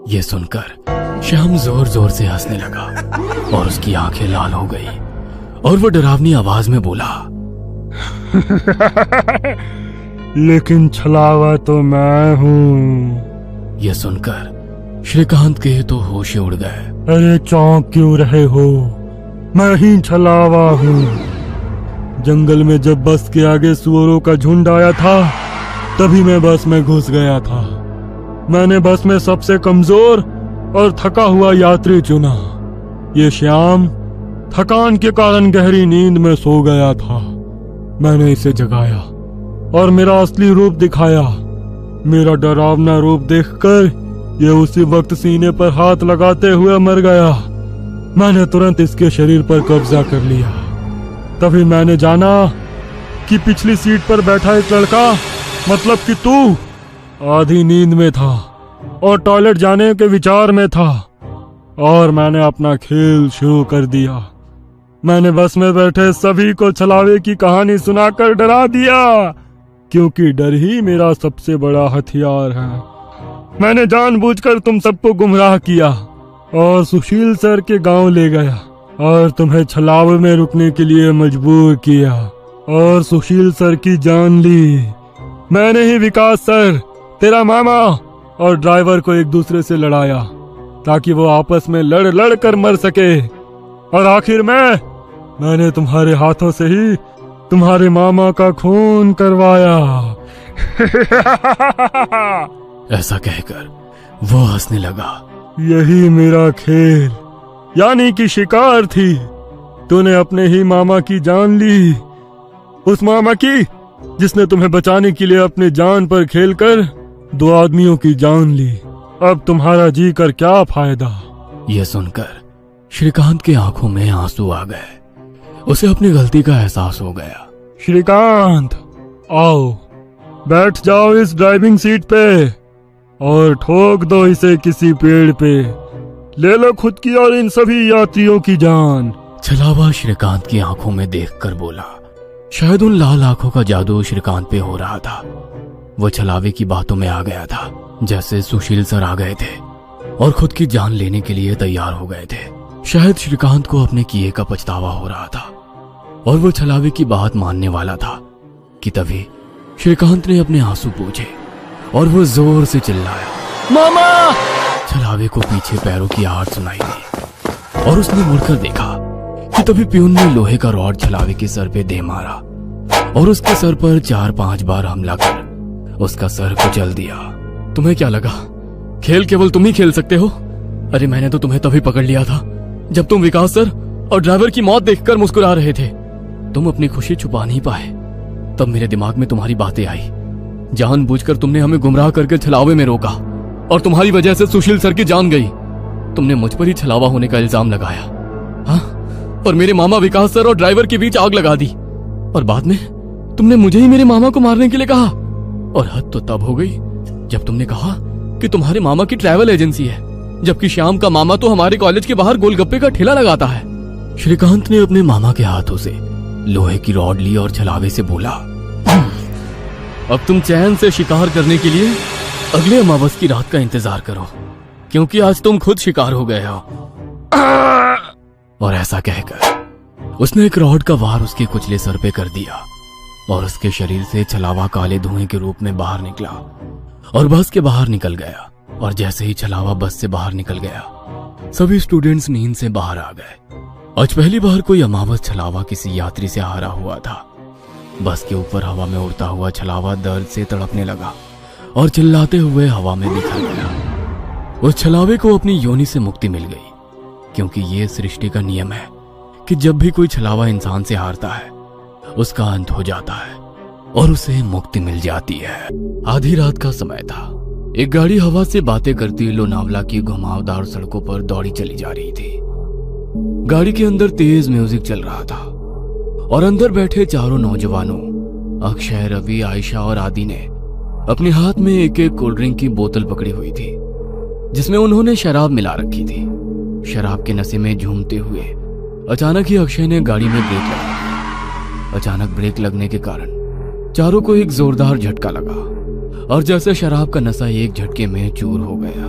यह सुनकर श्याम जोर जोर से हंसने लगा और उसकी आंखें लाल हो गई और वो डरावनी आवाज में बोला, लेकिन छलावा तो मैं हूँ। यह सुनकर श्रीकांत के तो होश उड़ गए। अरे चौंक क्यों रहे हो, मैं ही छलावा हूँ। जंगल में जब बस के आगे सुअरों का झुंड आया था, तभी मैं बस में घुस गया था। मैंने बस में सबसे कमजोर और थका हुआ यात्री चुना। ये श्याम थकान के कारण गहरी नींद में सो गया था। मैंने इसे जगाया और मेरा असली रूप दिखाया। मेरा डरावना रूप देखकर ये उसी वक्त सीने पर हाथ लगाते हुए मर गया। मैंने तुरंत इसके शरीर पर कब्जा कर लिया। तभी मैंने जाना कि पिछली सीट पर बैठा एक लड़का, मतलब कि तू, आधी नींद में था और टॉयलेट जाने के विचार में था, और मैंने अपना खेल शुरू कर दिया। मैंने बस में बैठे सभी को छलावे की कहानी सुनाकर डरा दिया, क्योंकि डर ही मेरा सबसे बड़ा हथियार है। मैंने जानबूझकर तुम सबको गुमराह किया और सुशील सर के गांव ले गया और तुम्हें छलावे में रुकने के लिए मजबूर किया और सुशील सर की जान ली। मैंने ही विकास सर, तेरा मामा और ड्राइवर को एक दूसरे से लड़ाया ताकि वो आपस में लड़ लड़ कर मर सके, और आखिर में मैंने तुम्हारे हाथों से ही तुम्हारे मामा का खून करवाया। ऐसा कहकर वो हंसने लगा। यही मेरा खेल यानी कि शिकार थी। तूने अपने ही मामा की जान ली, उस मामा की जिसने तुम्हें बचाने के लिए अपनी जान पर खेलकर 2 आदमियों की जान ली। अब तुम्हारा जी कर क्या फायदा। यह सुनकर श्रीकांत के आंखों में आंसू आ गए। उसे अपनी गलती का एहसास हो गया। श्रीकांत, आओ बैठ जाओ इस ड्राइविंग सीट पे और ठोक दो इसे किसी पेड़ पे। ले लो खुद की और इन सभी यात्रियों की जान। छलावा श्रीकांत की आंखों में देखकर बोला। शायद उन लाल आंखों का जादू श्रीकांत पे हो रहा था। वो छलावे की बातों में आ गया था, जैसे सुशील सर आ गए थे और खुद की जान लेने के लिए तैयार हो गए थे। शायद श्रीकांत को अपने किए का पछतावा हो रहा था और वो छलावे की बात मानने वाला था कि तभी श्रीकांत ने अपने आंसू पोंछे और वो जोर से चिल्लाया, मामा। छलावे को पीछे पैरों की आहट सुनाई दी और उसने मुड़कर देखा कि तभी प्यून ने लोहे का रॉड छलावे के सर पे दे मारा और उसके सर पर 4-5 बार हमला कर उसका सर कुचल दिया। तुम्हें क्या लगा खेल केवल तुम ही खेल सकते हो? अरे मैंने तो तुम्हें तभी पकड़ लिया था जब तुम विकास सर और ड्राइवर की मौत देखकर मुस्कुरा रहे थे। तुम अपनी खुशी छुपा नहीं पाए। तब मेरे दिमाग में तुम्हारी बातें आई। जानबूझकर तुमने हमें गुमराह करके छलावे में रोका और तुम्हारी वजह से सुशील सर की जान गई। तुमने मुझ पर ही छलावा होने का इल्जाम लगाया, हाँ? और मेरे मामा विकास सर और ड्राइवर के बीच आग लगा दी और बाद में तुमने मुझे ही मेरे मामा को मारने के लिए कहा। और हद तो तब हो गई जब तुमने कहा कि तुम्हारे मामा की ट्रैवल एजेंसी है, जबकि श्याम का मामा तो हमारे कॉलेज के बाहर गोलगप्पे का ठेला लगाता है। श्रीकांत ने अपने मामा के हाथों से लोहे की रॉड ली और छलावे से बोला, अब तुम चैन से शिकार करने के लिए अगले अमावस की रात का इंतजार करो, क्योंकि आज तुम खुद शिकार हो गए हो। और ऐसा कहकर उसने एक रॉड का वार उसके कुचले सर पे कर दिया और उसके शरीर से छलावा काले धुएं के रूप में बाहर निकला और बस के बाहर निकल गया। और जैसे ही छलावा बस से बाहर निकल गया, सभी स्टूडेंट्स नींद से बाहर आ गए। आज पहली बार कोई अमावस छलावा किसी यात्री से हारा हुआ था। बस के ऊपर हवा में उड़ता हुआ छलावा दर्द से तड़पने लगा और चिल्लाते हुए हवा में बिखर गया। उस छलावे को अपनी योनि से मुक्ति मिल गई, क्योंकि ये सृष्टि का नियम है कि जब भी कोई छलावा इंसान से हारता है उसका अंत हो जाता है और उसे मुक्ति मिल जाती है। आधी रात का समय था। एक गाड़ी हवा से बातें करती लोनावला की घुमावदार सड़कों पर दौड़ी चली जा रही थी। गाड़ी के अंदर तेज म्यूजिक चल रहा था और अंदर बैठे चारों नौजवानों अक्षय, रवि, आयशा और आदि ने अपने हाथ में एक एक कोल्ड ड्रिंक की बोतल पकड़ी हुई थी, जिसमें उन्होंने शराब मिला रखी थी। शराब के नशे में झूमते हुए अचानक ही अक्षय ने गाड़ी में ब्रेक लगा दी। अचानक ब्रेक लगने के कारण चारों को एक जोरदार झटका लगा और जैसे शराब का नशा एक झटके में चूर हो गया।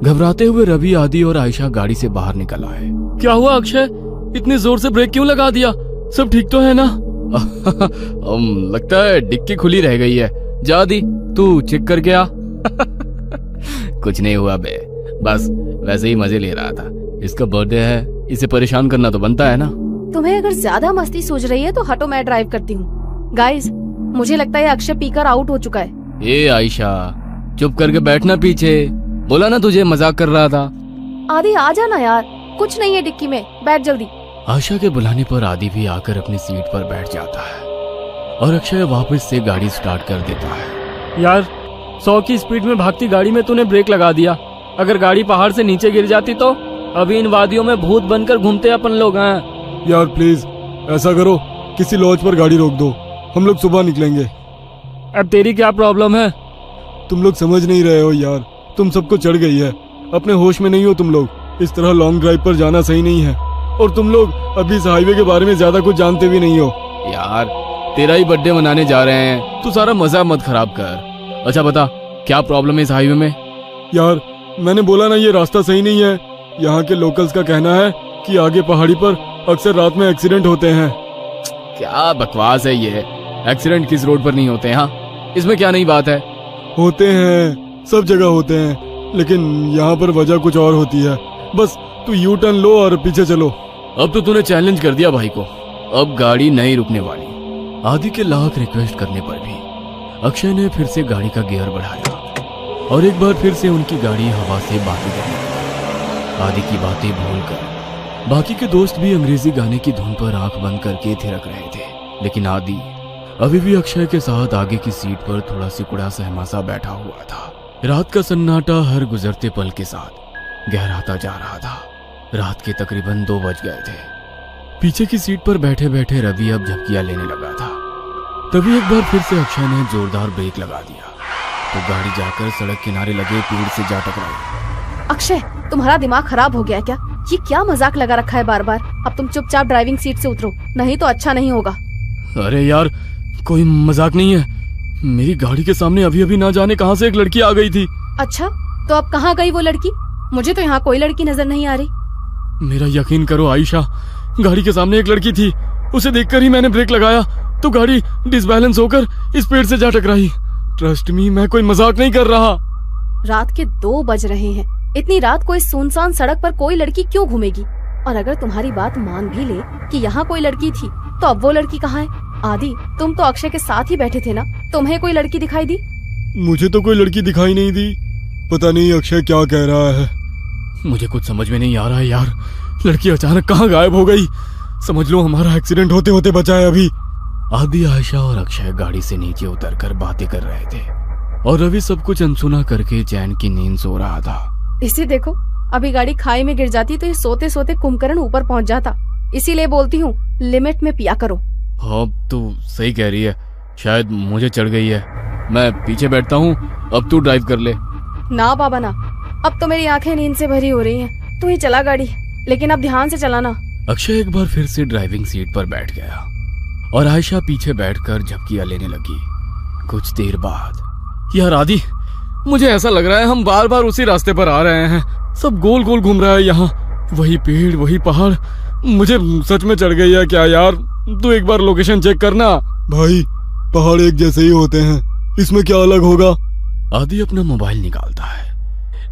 घबराते हुए रवि, आदि और आयशा गाड़ी से बाहर निकल आए। क्या हुआ अक्षय? इतनी जोर से ब्रेक क्यों लगा दिया? सब ठीक तो है ना? लगता है डिक्की खुली रह गई है। जा दी, तू चेक करके आ। कुछ नहीं हुआ बे, बस वैसे ही मजे ले रहा था। इसका बर्थडे है, इसे परेशान करना तो बनता है ना। तुम्हें अगर ज्यादा मस्ती सूझ रही है तो हटो, मैं ड्राइव करती हूँ। गाइस, मुझे लगता है अक्षय पीकर आउट हो चुका है। ए आयशा, चुप करके बैठना पीछे। बोला ना तुझे मजाक कर रहा था। आदि आ जाना यार, कुछ नहीं है डिक्की में, बैठ जल्दी। आशा के बुलाने पर आदि भी आकर अपनी सीट पर बैठ जाता है और अक्षय वापस से गाड़ी स्टार्ट कर देता है। यार 100 की स्पीड में भागती गाड़ी में तूने ब्रेक लगा दिया। अगर गाड़ी पहाड़ से नीचे गिर जाती तो अभी इन वादियों में भूत बनकर घूमते अपन लोग हैं। यार प्लीज ऐसा करो, किसी लॉज पर गाड़ी रोक दो, हम लोग सुबह निकलेंगे। अब तेरी क्या प्रॉब्लम है? तुम लोग समझ नहीं रहे हो यार, तुम सबको चढ़ गई है, अपने होश में नहीं हो तुम लोग। इस तरह लॉन्ग ड्राइव पर जाना सही नहीं है और तुम लोग अभी इस हाईवे के बारे में ज्यादा कुछ जानते भी नहीं हो। यार तेरा ही बर्थडे मनाने जा रहे हैं, तू सारा मजा मत खराब कर। अच्छा बता, क्या प्रॉब्लम है इस हाईवे में? यार मैंने बोला ना, ये रास्ता सही नहीं है। यहाँ के लोकल्स का कहना है कि आगे पहाड़ी पर अक्सर रात में एक्सीडेंट होते हैं। क्या बकवास है ये? एक्सीडेंट किस रोड पर नहीं होते हैं? हाँ, इसमें क्या नई बात है? होते हैं, सब जगह होते हैं, लेकिन यहाँ पर वजह कुछ और होती है। बस तू यू टर्न लो और पीछे चलो। अब तो तूने चैलेंज कर दिया भाई को, अब गाड़ी नहीं रुकने वाली। आदि के लाख रिक्वेस्ट करने पर भी अक्षय ने फिर से गाड़ी का गियर बढ़ाया और एक बार फिर से उनकी गाड़ी हवा से बातें करने लगी। आदि की बातें भूलकर बाकी के दोस्त भी अंग्रेजी गाने की धुन पर आंख बंद करके थिरक रहे थे, लेकिन आदि अभी भी अक्षय के साथ आगे की सीट पर थोड़ा सिकुड़ा सहमा सा बैठा हुआ था। रात का सन्नाटा हर गुजरते पल के साथ गहराता जा रहा था। रात के तकरीबन 2 बज गए थे। पीछे की सीट पर बैठे बैठे रवि अब झपकियां लेने लगा था। तभी एक बार फिर से अक्षय ने जोरदार ब्रेक लगा दिया तो गाड़ी जाकर सड़क किनारे लगे पेड़ से जा टकराई। अक्षय, तुम्हारा दिमाग खराब हो गया क्या? ये क्या मजाक लगा रखा है बार बार? अब तुम चुपचाप ड्राइविंग सीट से उतरो, नहीं तो अच्छा नहीं होगा। अरे यार, कोई मजाक नहीं है। मेरी गाड़ी के सामने अभी अभी ना जाने कहां से एक लड़की आ गई थी। अच्छा, तो अब कहाँ गई वो लड़की? मुझे तो यहाँ कोई लड़की नजर नहीं आ रही। मेरा यकीन करो आयशा, गाड़ी के सामने एक लड़की थी। उसे देखकर ही मैंने ब्रेक लगाया तो गाड़ी डिसबैलेंस होकर इस पेड़ से जा टकराई। ट्रस्ट मी, मैं कोई मजाक नहीं कर रहा। रात के 2 बज रहे हैं। इतनी रात को इस सुनसान सड़क पर कोई लड़की क्यों घूमेगी? और अगर तुम्हारी बात मान भी ले कि यहाँ कोई लड़की थी, तो अब वो लड़की कहाँ है? आदि, तुम तो अक्षय के साथ ही बैठे थे ना, तुम्हें कोई लड़की दिखाई दी? मुझे तो कोई लड़की दिखाई नहीं दी। पता नहीं अक्षय क्या कह रहा है। मुझे कुछ समझ में नहीं आ रहा है यार। लड़की अचानक कहाँ गायब हो गई? समझ लो हमारा एक्सीडेंट होते होते बचा है अभी। आदि, आयशा और अक्षय गाड़ी से नीचे उतरकर बातें कर रहे थे और रवि सब कुछ अनसुना करके चैन की नींद सो रहा था। इसे देखो, अभी गाड़ी खाई में गिर जाती तो ये सोते सोते कुंभकर्ण ऊपर पहुँच जाता। इसीलिए बोलती हूँ, लिमिट में पिया करो। हाँ, तो सही कह रही है। शायद मुझे चढ़ गई है। मैं पीछे बैठता हूँ, अब तू ड्राइव कर ले। ना बाबा ना, अब तो मेरी आंखें नींद से भरी हो रही हैं। तू ही चला गाड़ी, लेकिन अब ध्यान से चलाना। अक्षय एक बार फिर से ड्राइविंग सीट पर बैठ गया और आयशा पीछे बैठकर झपकियां लेने लगी। कुछ देर बाद, यार आदि, मुझे ऐसा लग रहा है हम बार बार उसी रास्ते पर आ रहे हैं। सब गोल गोल घूम रहा है यहाँ। वही पेड़, वही पहाड़। मुझे सच में चढ़ गई है क्या यार? तू एक बार लोकेशन चेक करना। भाई, पहाड़ एक जैसे ही होते हैं, इसमें क्या अलग होगा? आदि अपना मोबाइल निकालता है,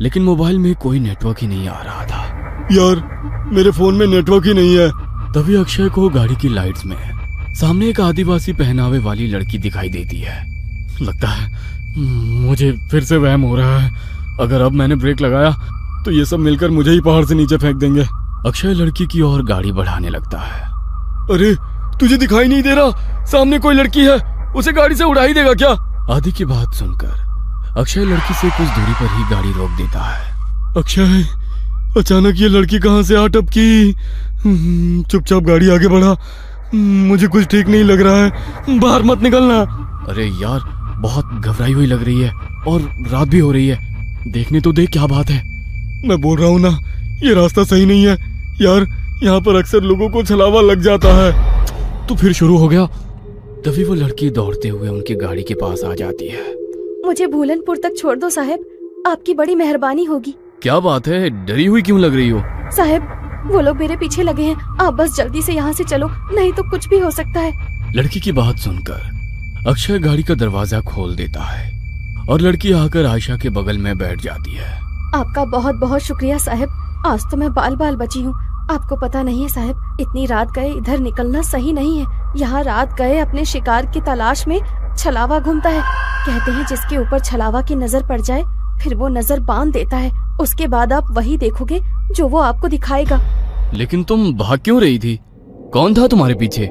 लेकिन मोबाइल में कोई नेटवर्क ही नहीं आ रहा था। यार, मेरे फोन में नेटवर्क ही नहीं है। तभी अक्षय को गाड़ी की लाइट्स में सामने एक आदिवासी पहनावे वाली लड़की दिखाई देती है। लगता है मुझे फिर से वहम हो रहा है। अगर अब मैंने ब्रेक लगाया तो ये सब मिलकर मुझे ही पहाड़ से नीचे फेंक देंगे। अक्षय लड़की की ओर गाड़ी बढ़ाने लगता है। अरे, तुझे दिखाई नहीं दे रहा? सामने कोई लड़की है, उसे गाड़ी से उड़ा ही देगा क्या? आदि की बात सुनकर अक्षय लड़की से कुछ दूरी पर ही गाड़ी रोक देता है। अक्षय, अचानक ये लड़की कहाँ से आ टपकी? चुपचाप गाड़ी आगे बढ़ा। मुझे कुछ ठीक नहीं लग रहा है। बाहर मत निकलना। अरे यार, बहुत घबराई हुई लग रही है और रात भी हो रही है। देखने तो देख क्या बात है। मैं बोल रहा हूँ ना, ये रास्ता सही नहीं है यार। यहाँ पर अक्सर लोगों को छलावा लग जाता है। तो फिर शुरू हो गया। तभी वो लड़की दौड़ते हुए उनकी गाड़ी के पास आ जाती है। मुझे भूलनपुर तक छोड़ दो साहब, आपकी बड़ी मेहरबानी होगी। क्या बात है, डरी हुई क्यों लग रही हो? साहब, वो लोग मेरे पीछे लगे हैं। आप बस जल्दी से यहाँ से चलो, नहीं तो कुछ भी हो सकता है। लड़की की बात सुनकर अक्षय गाड़ी का दरवाजा खोल देता है और लड़की आकर आयशा के बगल में बैठ जाती है। आपका बहुत बहुत शुक्रिया साहब, आज तो मैं बाल बाल बची हूँ। आपको पता नहीं है साहब, इतनी रात गए इधर निकलना सही नहीं है। यहाँ रात गए अपने शिकार की तलाश में छलावा घूमता है। कहते हैं जिसके ऊपर छलावा की नजर पड़ जाए, फिर वो नजर बांध देता है। उसके बाद आप वही देखोगे जो वो आपको दिखाएगा। लेकिन तुम भाग क्यों रही थी? कौन था तुम्हारे पीछे?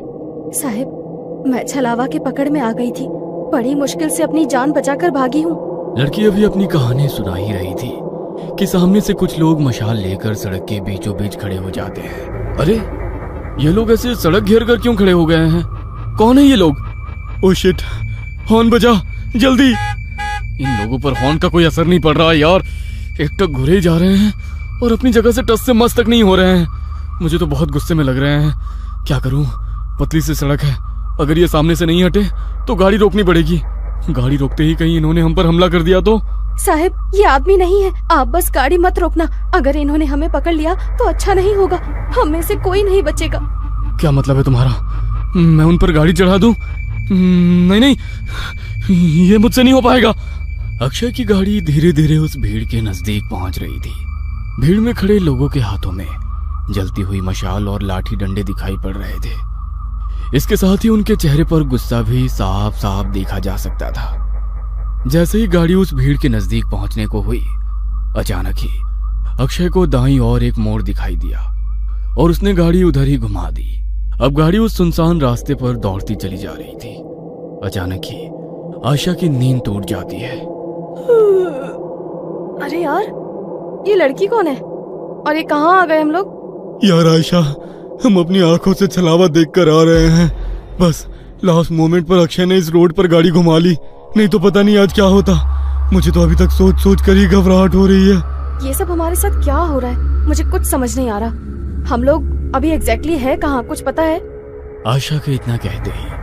साहब, मैं छलावा के पकड़ में आ गई थी। बड़ी मुश्किल से अपनी जान बचाकर भागी हूँ। लड़की अभी अपनी कहानी सुना ही रही थी कि सामने से कुछ लोग मशाल लेकर सड़क के बीचों बीच खड़े हो जाते हैं। अरे, ये लोग ऐसे सड़क घेर कर क्यों खड़े हो गए हैं? कौन है ये लोग? ओह शिट, हॉर्न बजा जल्दी। इन लोगों पर हॉर्न का कोई असर नहीं पड़ रहा है यार। एक टक घुरे जा रहे हैं और अपनी जगह से टस से मस तक नहीं हो रहे हैं। मुझे तो बहुत गुस्से में लग रहे हैं। क्या करूं? पतली सी सड़क है, अगर ये सामने से नहीं हटे तो गाड़ी रोकनी पड़ेगी। गाड़ी रोकते ही कहीं इन्होंने हम पर हमला कर दिया तो? साहब, ये आदमी नहीं है, आप बस गाड़ी मत रोकना। अगर इन्होंने हमें पकड़ लिया तो अच्छा नहीं होगा, हम में से कोई नहीं बचेगा। क्या मतलब है तुम्हारा? मैं उन पर गाड़ी चढ़ा दूं? नहीं नहीं, ये मुझसे नहीं हो पाएगा। अक्षय की गाड़ी धीरे धीरे उस भीड़ के नजदीक पहुंच रही थी। भीड़ में खड़े लोगों के हाथों में जलती हुई मशाल और लाठी डंडे दिखाई पड़ रहे थे। इसके साथ ही उनके चेहरे पर गुस्सा भी साफ साफ देखा जा सकता था। जैसे ही गाड़ी उस भीड़ के नजदीक पहुंचने को हुई, अचानक ही अक्षय को दाईं ओर एक मोड़ दिखाई दिया और उसने गाड़ी उधर ही घुमा दी। अब गाड़ी उस सुनसान रास्ते पर दौड़ती चली जा रही थी। अचानक ही आयशा की नींद टूट जाती है। अरे यार, ये लड़की कौन है और ये कहाँ आ गए हम लोग? यार आयशा, हम अपनी आंखों से छलावा देखकर आ रहे हैं। बस लास्ट मोमेंट पर अक्षय ने इस रोड पर गाड़ी घुमा ली, नहीं तो पता नहीं आज क्या होता। मुझे तो अभी तक सोच सोच कर ही घबराहट हो रही है। ये सब हमारे साथ क्या हो रहा है, मुझे कुछ समझ नहीं आ रहा। हम लोग अभी एग्जैक्टली है कहाँ, कुछ पता है? आशा के इतना कहते ही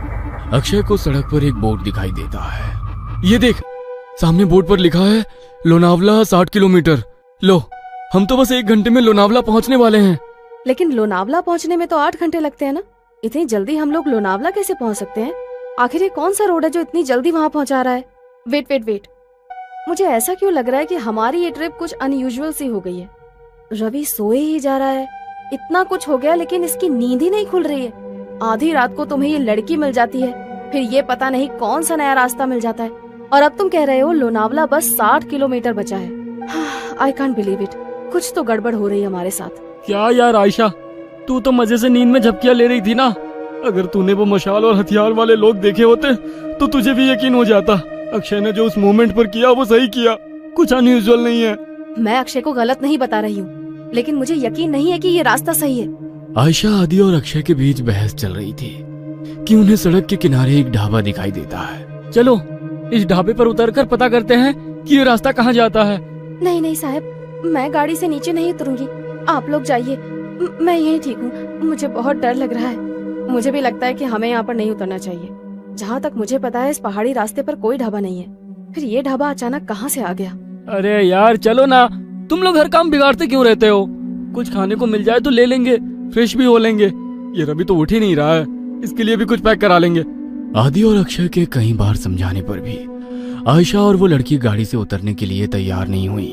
अक्षय को सड़क पर एक बोर्ड दिखाई देता है। ये देख, सामने बोर्ड पर लिखा है लोनावला 60 किलोमीटर। लो, हम तो बस 1 घंटे में लोनावला पहुंचने वाले हैं। लेकिन लोनावला पहुंचने में तो 8 घंटे लगते हैं ना। इतनी जल्दी हम लोग लोनावला कैसे पहुंच सकते हैं? आखिर ये कौन सा रोड है जो इतनी जल्दी वहाँ पहुंचा रहा है? वेट, मुझे ऐसा क्यों लग रहा है कि हमारी ये ट्रिप कुछ अनयूजुअल सी हो गई है। रवि सोए ही जा रहा है, इतना कुछ हो गया लेकिन इसकी नींद ही नहीं खुल रही है। आधी रात को तुम्हें ये लड़की मिल जाती है, फिर ये पता नहीं कौन सा नया रास्ता मिल जाता है, और अब तुम कह रहे हो लोनावला बस 60 किलोमीटर बचा है। I can't believe it. कुछ तो गड़बड़ हो रही है हमारे साथ। क्या यार आयशा, तू तो मजे से नींद में झपकियां ले रही थी ना। अगर तूने वो मशाल और हथियार वाले लोग देखे होते तो तुझे भी यकीन हो जाता अक्षय ने जो उस मोमेंट पर किया वो सही किया, कुछ अनयूजुअल नहीं है। मैं अक्षय को गलत नहीं बता रही हूँ, लेकिन मुझे यकीन नहीं है कि ये रास्ता सही है। आयशा, आदि और अक्षय के बीच बहस चल रही थी कि उन्हें सड़क के किनारे एक ढाबा दिखाई देता है। चलो इस ढाबे पर उतरकर पता करते हैं कि ये रास्ता कहाँ जाता है। नहीं साहब, मैं गाड़ी से नीचे नहीं उतरूंगी, आप लोग जाइए, मैं यहीं ठीक हूँ। मुझे बहुत डर लग रहा है। मुझे भी लगता है कि हमें यहाँ पर नहीं उतरना चाहिए। जहाँ तक मुझे पता है इस पहाड़ी रास्ते पर कोई ढाबा नहीं है, फिर ये ढाबा अचानक कहाँ से आ गया? अरे यार चलो ना, तुम लोग हर काम बिगाड़ते क्यों रहते हो? कुछ खाने को मिल जाए तो ले लेंगे, फ्रेश भी हो लेंगे। ये रवि तो उठ ही नहीं रहा है, इसके लिए भी कुछ पैक करा लेंगे। आदि और अक्षय के कई बार समझाने पर भी आयशा और वो लड़की गाड़ी से उतरने के लिए तैयार नहीं हुई,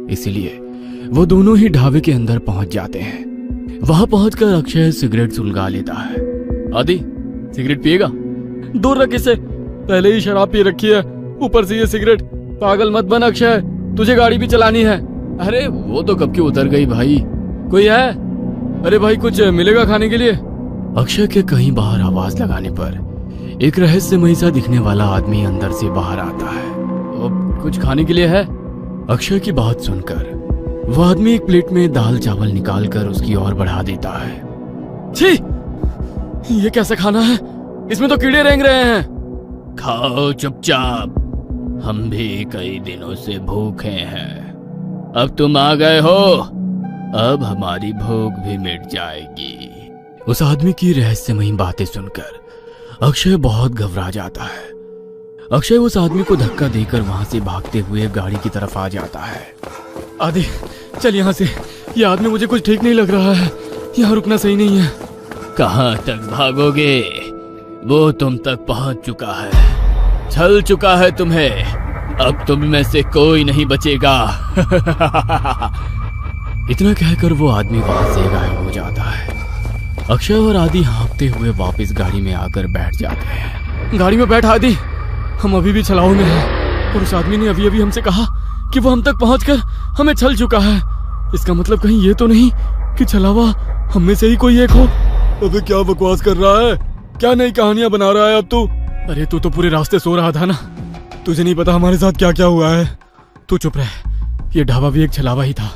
इसलिए वो दोनों ही ढाबे के अंदर पहुंच जाते हैं। वहां पहुंचकर अक्षय सिगरेट सुलगा लेता है। आदि, सिगरेट पिएगा? दूर रख इसे, पहले ही शराब पी रखी है, ऊपर से ये सिगरेट। पागल मत बन अक्षय, तुझे गाड़ी भी चलानी है। अरे वो तो कब की उतर गई भाई। कोई है? अरे भाई कुछ मिलेगा खाने के लिए? अक्षय के कहीं बाहर आवाज लगाने पर एक रहस्यमयी सा दिखने वाला आदमी अंदर से बाहर आता है। कुछ खाने के लिए है? अक्षय की बात सुनकर वो आदमी एक प्लेट में दाल चावल निकालकर उसकी ओर बढ़ा देता है। छी, ये कैसा खाना है? इसमें तो कीड़े रेंग रहे हैं। खाओ चुपचाप, हम भी कई दिनों से भूखे हैं। अब तुम आ गए हो, अब हमारी भूख भी मिट जाएगी। उस आदमी की रहस्यमयी बातें सुनकर अक्षय बहुत घबरा जाता है। अक्षय उस आदमी को धक्का देकर वहां से भागते हुए गाड़ी की तरफ आ जाता है। आदि चल यहाँ से, ये आदमी मुझे कुछ ठीक नहीं लग रहा है, यहाँ रुकना सही नहीं है। कहाँ तक भागोगे? वो तुम तक पहुंच चुका है, छल चुका है तुम्हें। अब तुम में से कोई नहीं बचेगा। इतना कहकर वो आदमी वहां से गायब हो जाता है। अक्षय और आदि हाँफते हुए वापस गाड़ी में आकर बैठ जाते हैं। गाड़ी में बैठ आदि, हम अभी भी छलावे में हैं, और उस आदमी ने अभी अभी हमसे कहा कि वो हम तक पहुंचकर हमें छल चुका है। इसका मतलब कहीं ये तो नहीं कि छलावा हम में से ही कोई एक हो? अबे क्या बकवास कर रहा है? क्या नई कहानियां बना रहा है अब तू? अरे तू तो पूरे रास्ते सो रहा था ना, तुझे नहीं पता हमारे साथ क्या क्या हुआ है। तू चुप रह, ये ढाबा भी एक छलावा ही था।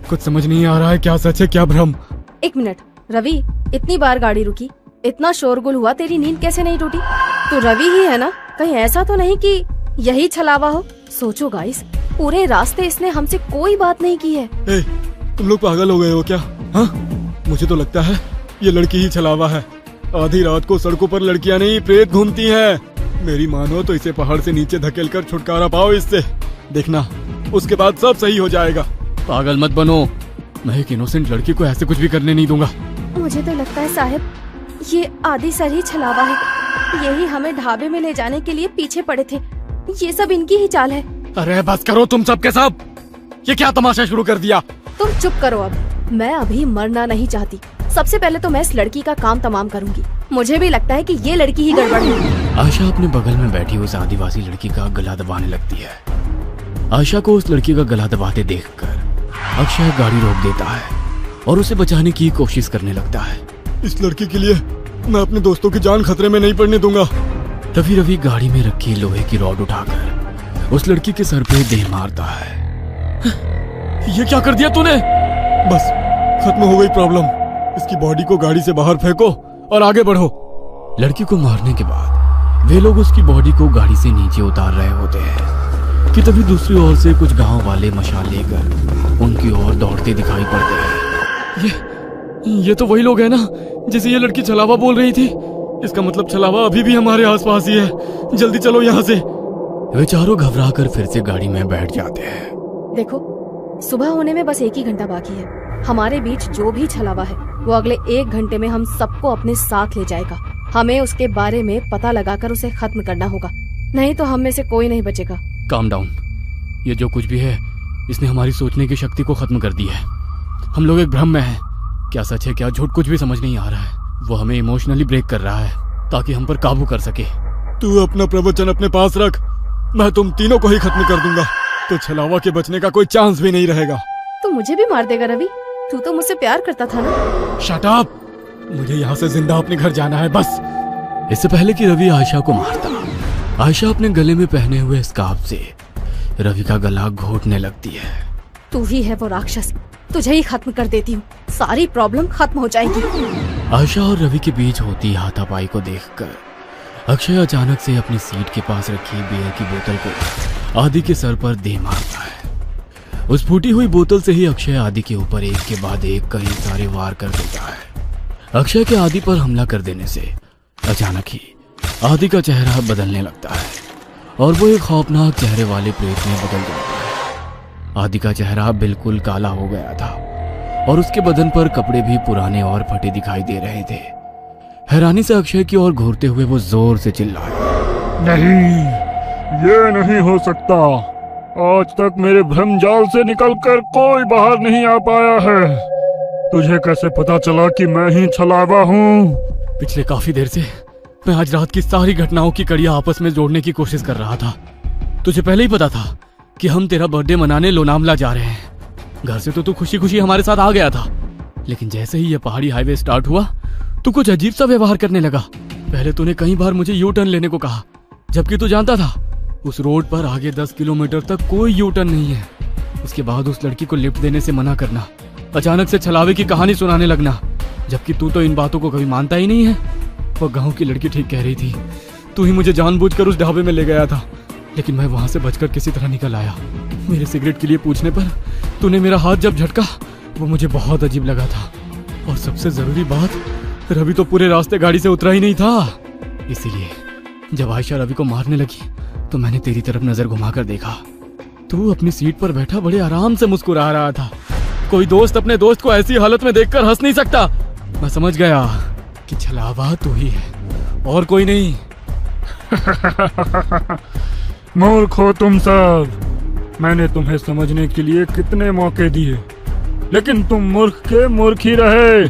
कुछ समझ नहीं आ रहा है क्या सच है क्या भ्रम। 1 मिनट रवि, इतनी बार गाड़ी रुकी, इतना शोरगुल हुआ, तेरी नींद कैसे नहीं टूटी? तू रवि ही है ना? कहीं ऐसा तो नहीं कि यही छलावा हो? सोचो गाइस, पूरे रास्ते इसने हमसे कोई बात नहीं की है। ए, तुम लोग पागल हो गए हो क्या? हाँ, मुझे तो लगता है ये लड़की ही छलावा है। आधी रात को सड़कों पर लड़कियां नहीं प्रेत घूमती हैं। मेरी मानो तो इसे पहाड़ से नीचे धकेलकर छुटकारा पाओ इससे, देखना उसके बाद सब सही हो जाएगा। पागल मत बनो, मैं एक इनोसेंट लड़की को ऐसे कुछ भी करने नहीं दूंगा। मुझे तो लगता है साहब ये आदि सर ही छलावा है, यही हमें ढाबे में ले जाने के लिए पीछे पड़े थे। ये सब इनकी ही चाल है। अरे बस करो तुम सब के सब, ये क्या तमाशा शुरू कर दिया? तुम चुप करो अब, मैं अभी मरना नहीं चाहती। सबसे पहले तो मैं इस लड़की का काम तमाम करूंगी। मुझे भी लगता है कि ये लड़की ही गड़बड़ है। आशा अपने बगल में बैठी उस आदिवासी लड़की का गला दबाने लगती है। आशा को उस लड़की का गला दबाते देखकर अक्षय गाड़ी रोक देता है और उसे बचाने की कोशिश करने लगता है। इस लड़की के लिए मैं अपने दोस्तों की जान खतरे में नहीं पड़ने दूंगा। तभी रवि गाड़ी में रखी लोहे की रॉड उठाकर उस लड़की के सर पे दे मारता है। ये क्या कर दिया तूने? बस खत्म हो गई प्रॉब्लम। इसकी बॉडी को गाड़ी से बाहर फेंको और आगे बढ़ो। लड़की को मारने के बाद वे लोग उसकी बॉडी को गाड़ी से नीचे उतार रहे होते हैं कि तभी दूसरी ओर से कुछ गांव वाले मशाल लेकर उनकी ओर दौड़ते दिखाई पड़ते हैं। ये तो वही लोग हैं ना जिसे ये लड़की छलावा बोल रही थी। इसका मतलब छलावा अभी भी हमारे आसपास ही है। जल्दी चलो यहाँ से। वे चारों घबरा कर फिर से गाड़ी में बैठ जाते हैं। देखो, सुबह होने में बस 1 ही घंटा बाकी है। हमारे बीच जो भी छलावा है वो अगले 1 घंटे में हम सबको अपने साथ ले जाएगा। हमें उसके बारे में पता लगाकर उसे खत्म करना होगा, नहीं तो हम में से कोई नहीं बचेगा। Calm down. ये जो कुछ भी है इसने हमारी सोचने की शक्ति को खत्म कर दी है। हम लोग एक भ्रम में हैं। क्या सच है क्या झूठ कुछ भी समझ नहीं आ रहा है। वो हमें इमोशनली ब्रेक कर रहा है ताकि हम पर काबू कर सके। तू अपना प्रवचन अपने पास रख, मैं तुम तीनों को ही खत्म कर दूंगा, तो छलावा के बचने का कोई चांस भी नहीं रहेगा। तो मुझे भी मार देगा रवि? तू तो मुझसे प्यार करता था ना। Shut up! मुझे यहाँ से जिंदा अपने घर जाना है बस। इससे पहले कि रवि आयशा को मारता, आयशा अपने गले में पहने हुए स्कार्फ से रवि का गला घोटने लगती है। तू ही है वो राक्षस, तुझे ही खत्म कर देती हूँ, सारी प्रॉब्लम खत्म हो जाएगी। आयशा और रवि के बीच होती हाथापाई को देखकर अक्षय अचानक से अपनी सीट के पास रखी बियर की बोतल को आदि के सर पर दे मारता है। उस फूटी हुई बोतल से ही अक्षय आदि के ऊपर एक के बाद एक कई सारे वार कर देता है। अक्षय के आदि पर हमला कर देने से अचानक ही आदि का चेहरा बदलने लगता है और वो एक खौफनाक चेहरे वाले प्रेत में बदल जाता है। आदि का चेहरा बिल्कुल काला हो गया था और उसके बदन पर कपड़े भी पुराने और फटे दिखाई दे रहे थे। हैरानी से अक्षय की ओर घूरते हुए वो जोर से चिल्लाया, नहीं, ये नहीं हो सकता। आज तक मेरे भ्रम जाल से निकलकर कोई बाहर नहीं आ पाया है। तुझे कैसे पता चला कि मैं ही छलावा हूँ? पिछले काफी देर से मैं आज रात की सारी घटनाओं की कड़ियां आपस में जोड़ने की कोशिश कर रहा था। तुझे पहले ही पता था कि हम तेरा बर्थडे मनाने लोनावला जा रहे हैं। घर से तो तू खुशी खुशी हमारे साथ आ गया था, लेकिन जैसे ही ये पहाड़ी हाईवे स्टार्ट हुआ तू कुछ अजीब सा व्यवहार करने लगा। पहले तूने कई बार मुझे यू टर्न लेने को कहा, जबकि तू जानता था उस रोड पर आगे 10 किलोमीटर तक कोई यू टर्न नहीं है। उसके बाद उस लड़की को लिफ्ट देने से मना करना, अचानक से छलावे की कहानी सुनाने लगना, जबकि तू तो इन बातों को कभी मानता ही नहीं है। वो गांव की लड़की ठीक कह रही थी, तू ही मुझे जानबूझकर उस ढाबे में ले गया था, लेकिन मैं वहां से बचकर किसी तरह निकल आया। मेरे सिगरेट के लिए पूछने पर तूने मेरा हाथ जब झटका वो मुझे बहुत अजीब लगा था। और सबसे जरूरी बात, रवि तो पूरे रास्ते गाड़ी से उतरा ही नहीं था। इसीलिए जब आयशा रवि को मारने लगी तो मैंने तेरी तरफ नजर घुमाकर देखा। तू अपनी सीट पर बैठा बड़े आराम से मुस्कुरा रहा था। कोई दोस्त अपने दोस्त को ऐसी हालत में देखकर हंस नहीं सकता। मैं समझ गया कि छलावा तू ही है और कोई नहीं। मूर्ख हो तुम सब। मैंने तुम्हें समझने के लिए कितने मौके दिए, लेकिन तुम मूर्ख के मूर्ख ही रहे।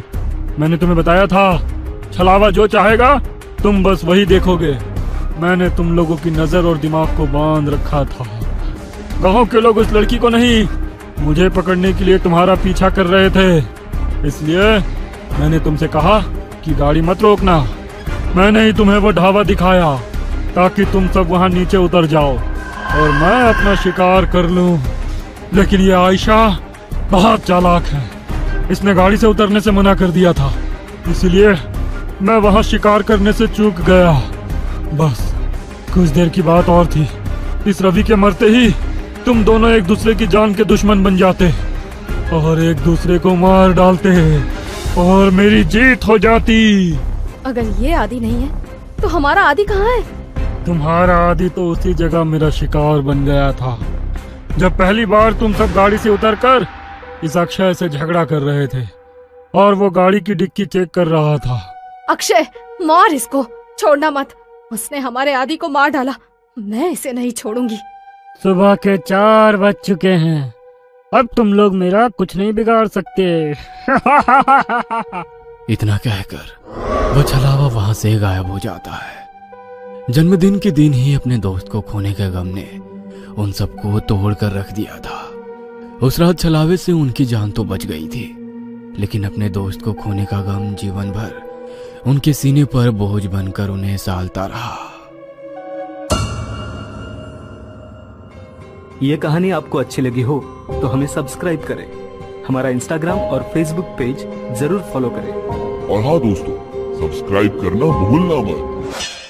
मैंने तुम्हें बताया था, छलावा जो चाहेगा तुम बस वही देखोगे। मैंने तुम लोगों की नजर और दिमाग को बांध रखा था। गांव के लोग उस लड़की को नहीं, मुझे पकड़ने के लिए तुम्हारा पीछा कर रहे थे। इसलिए मैंने तुमसे कहा कि गाड़ी मत रोकना। मैंने ही तुम्हें वो ढाबा दिखाया ताकि तुम सब वहां नीचे उतर जाओ और मैं अपना शिकार कर लूं। लेकिन ये आयशा बहुत चालाक है। इसने गाड़ी से उतरने से मना कर दिया था, इसलिए मैं वहां शिकार करने से चूक गया। बस कुछ देर की बात और थी, इस रवि के मरते ही तुम दोनों एक दूसरे की जान के दुश्मन बन जाते और एक दूसरे को मार डालते और मेरी जीत हो जाती। अगर ये आदि नहीं है तो हमारा आदि कहाँ है? तुम्हारा आदि तो उसी जगह मेरा शिकार बन गया था, जब पहली बार तुम सब गाड़ी से उतरकर इस अक्षय से झगड़ा कर रहे थे और वो गाड़ी की डिक्की चेक कर रहा था। अक्षय, मार इसको, छोड़ना मत। उसने हमारे आदि को मार डाला, मैं इसे नहीं छोड़ूंगी। सुबह के 4 बज चुके हैं, अब तुम लोग मेरा कुछ नहीं बिगाड़ सकते। इतना कहकर वो छलावा वहां से गायब हो जाता है। जन्मदिन के दिन ही अपने दोस्त को खोने के गम ने उन सबको तोड़ कर रख दिया था। उस रात छलावे से उनकी जान तो बच गई थी, लेकिन अपने दोस्त को खोने का गम जीवन भर उनके सीने पर बोझ बनकर उन्हें सालता रहा। ये कहानी आपको अच्छी लगी हो तो हमें सब्सक्राइब करें, हमारा इंस्टाग्राम और फेसबुक पेज जरूर फॉलो करें। और हाँ दोस्तों, सब्सक्राइब करना भूलना मत।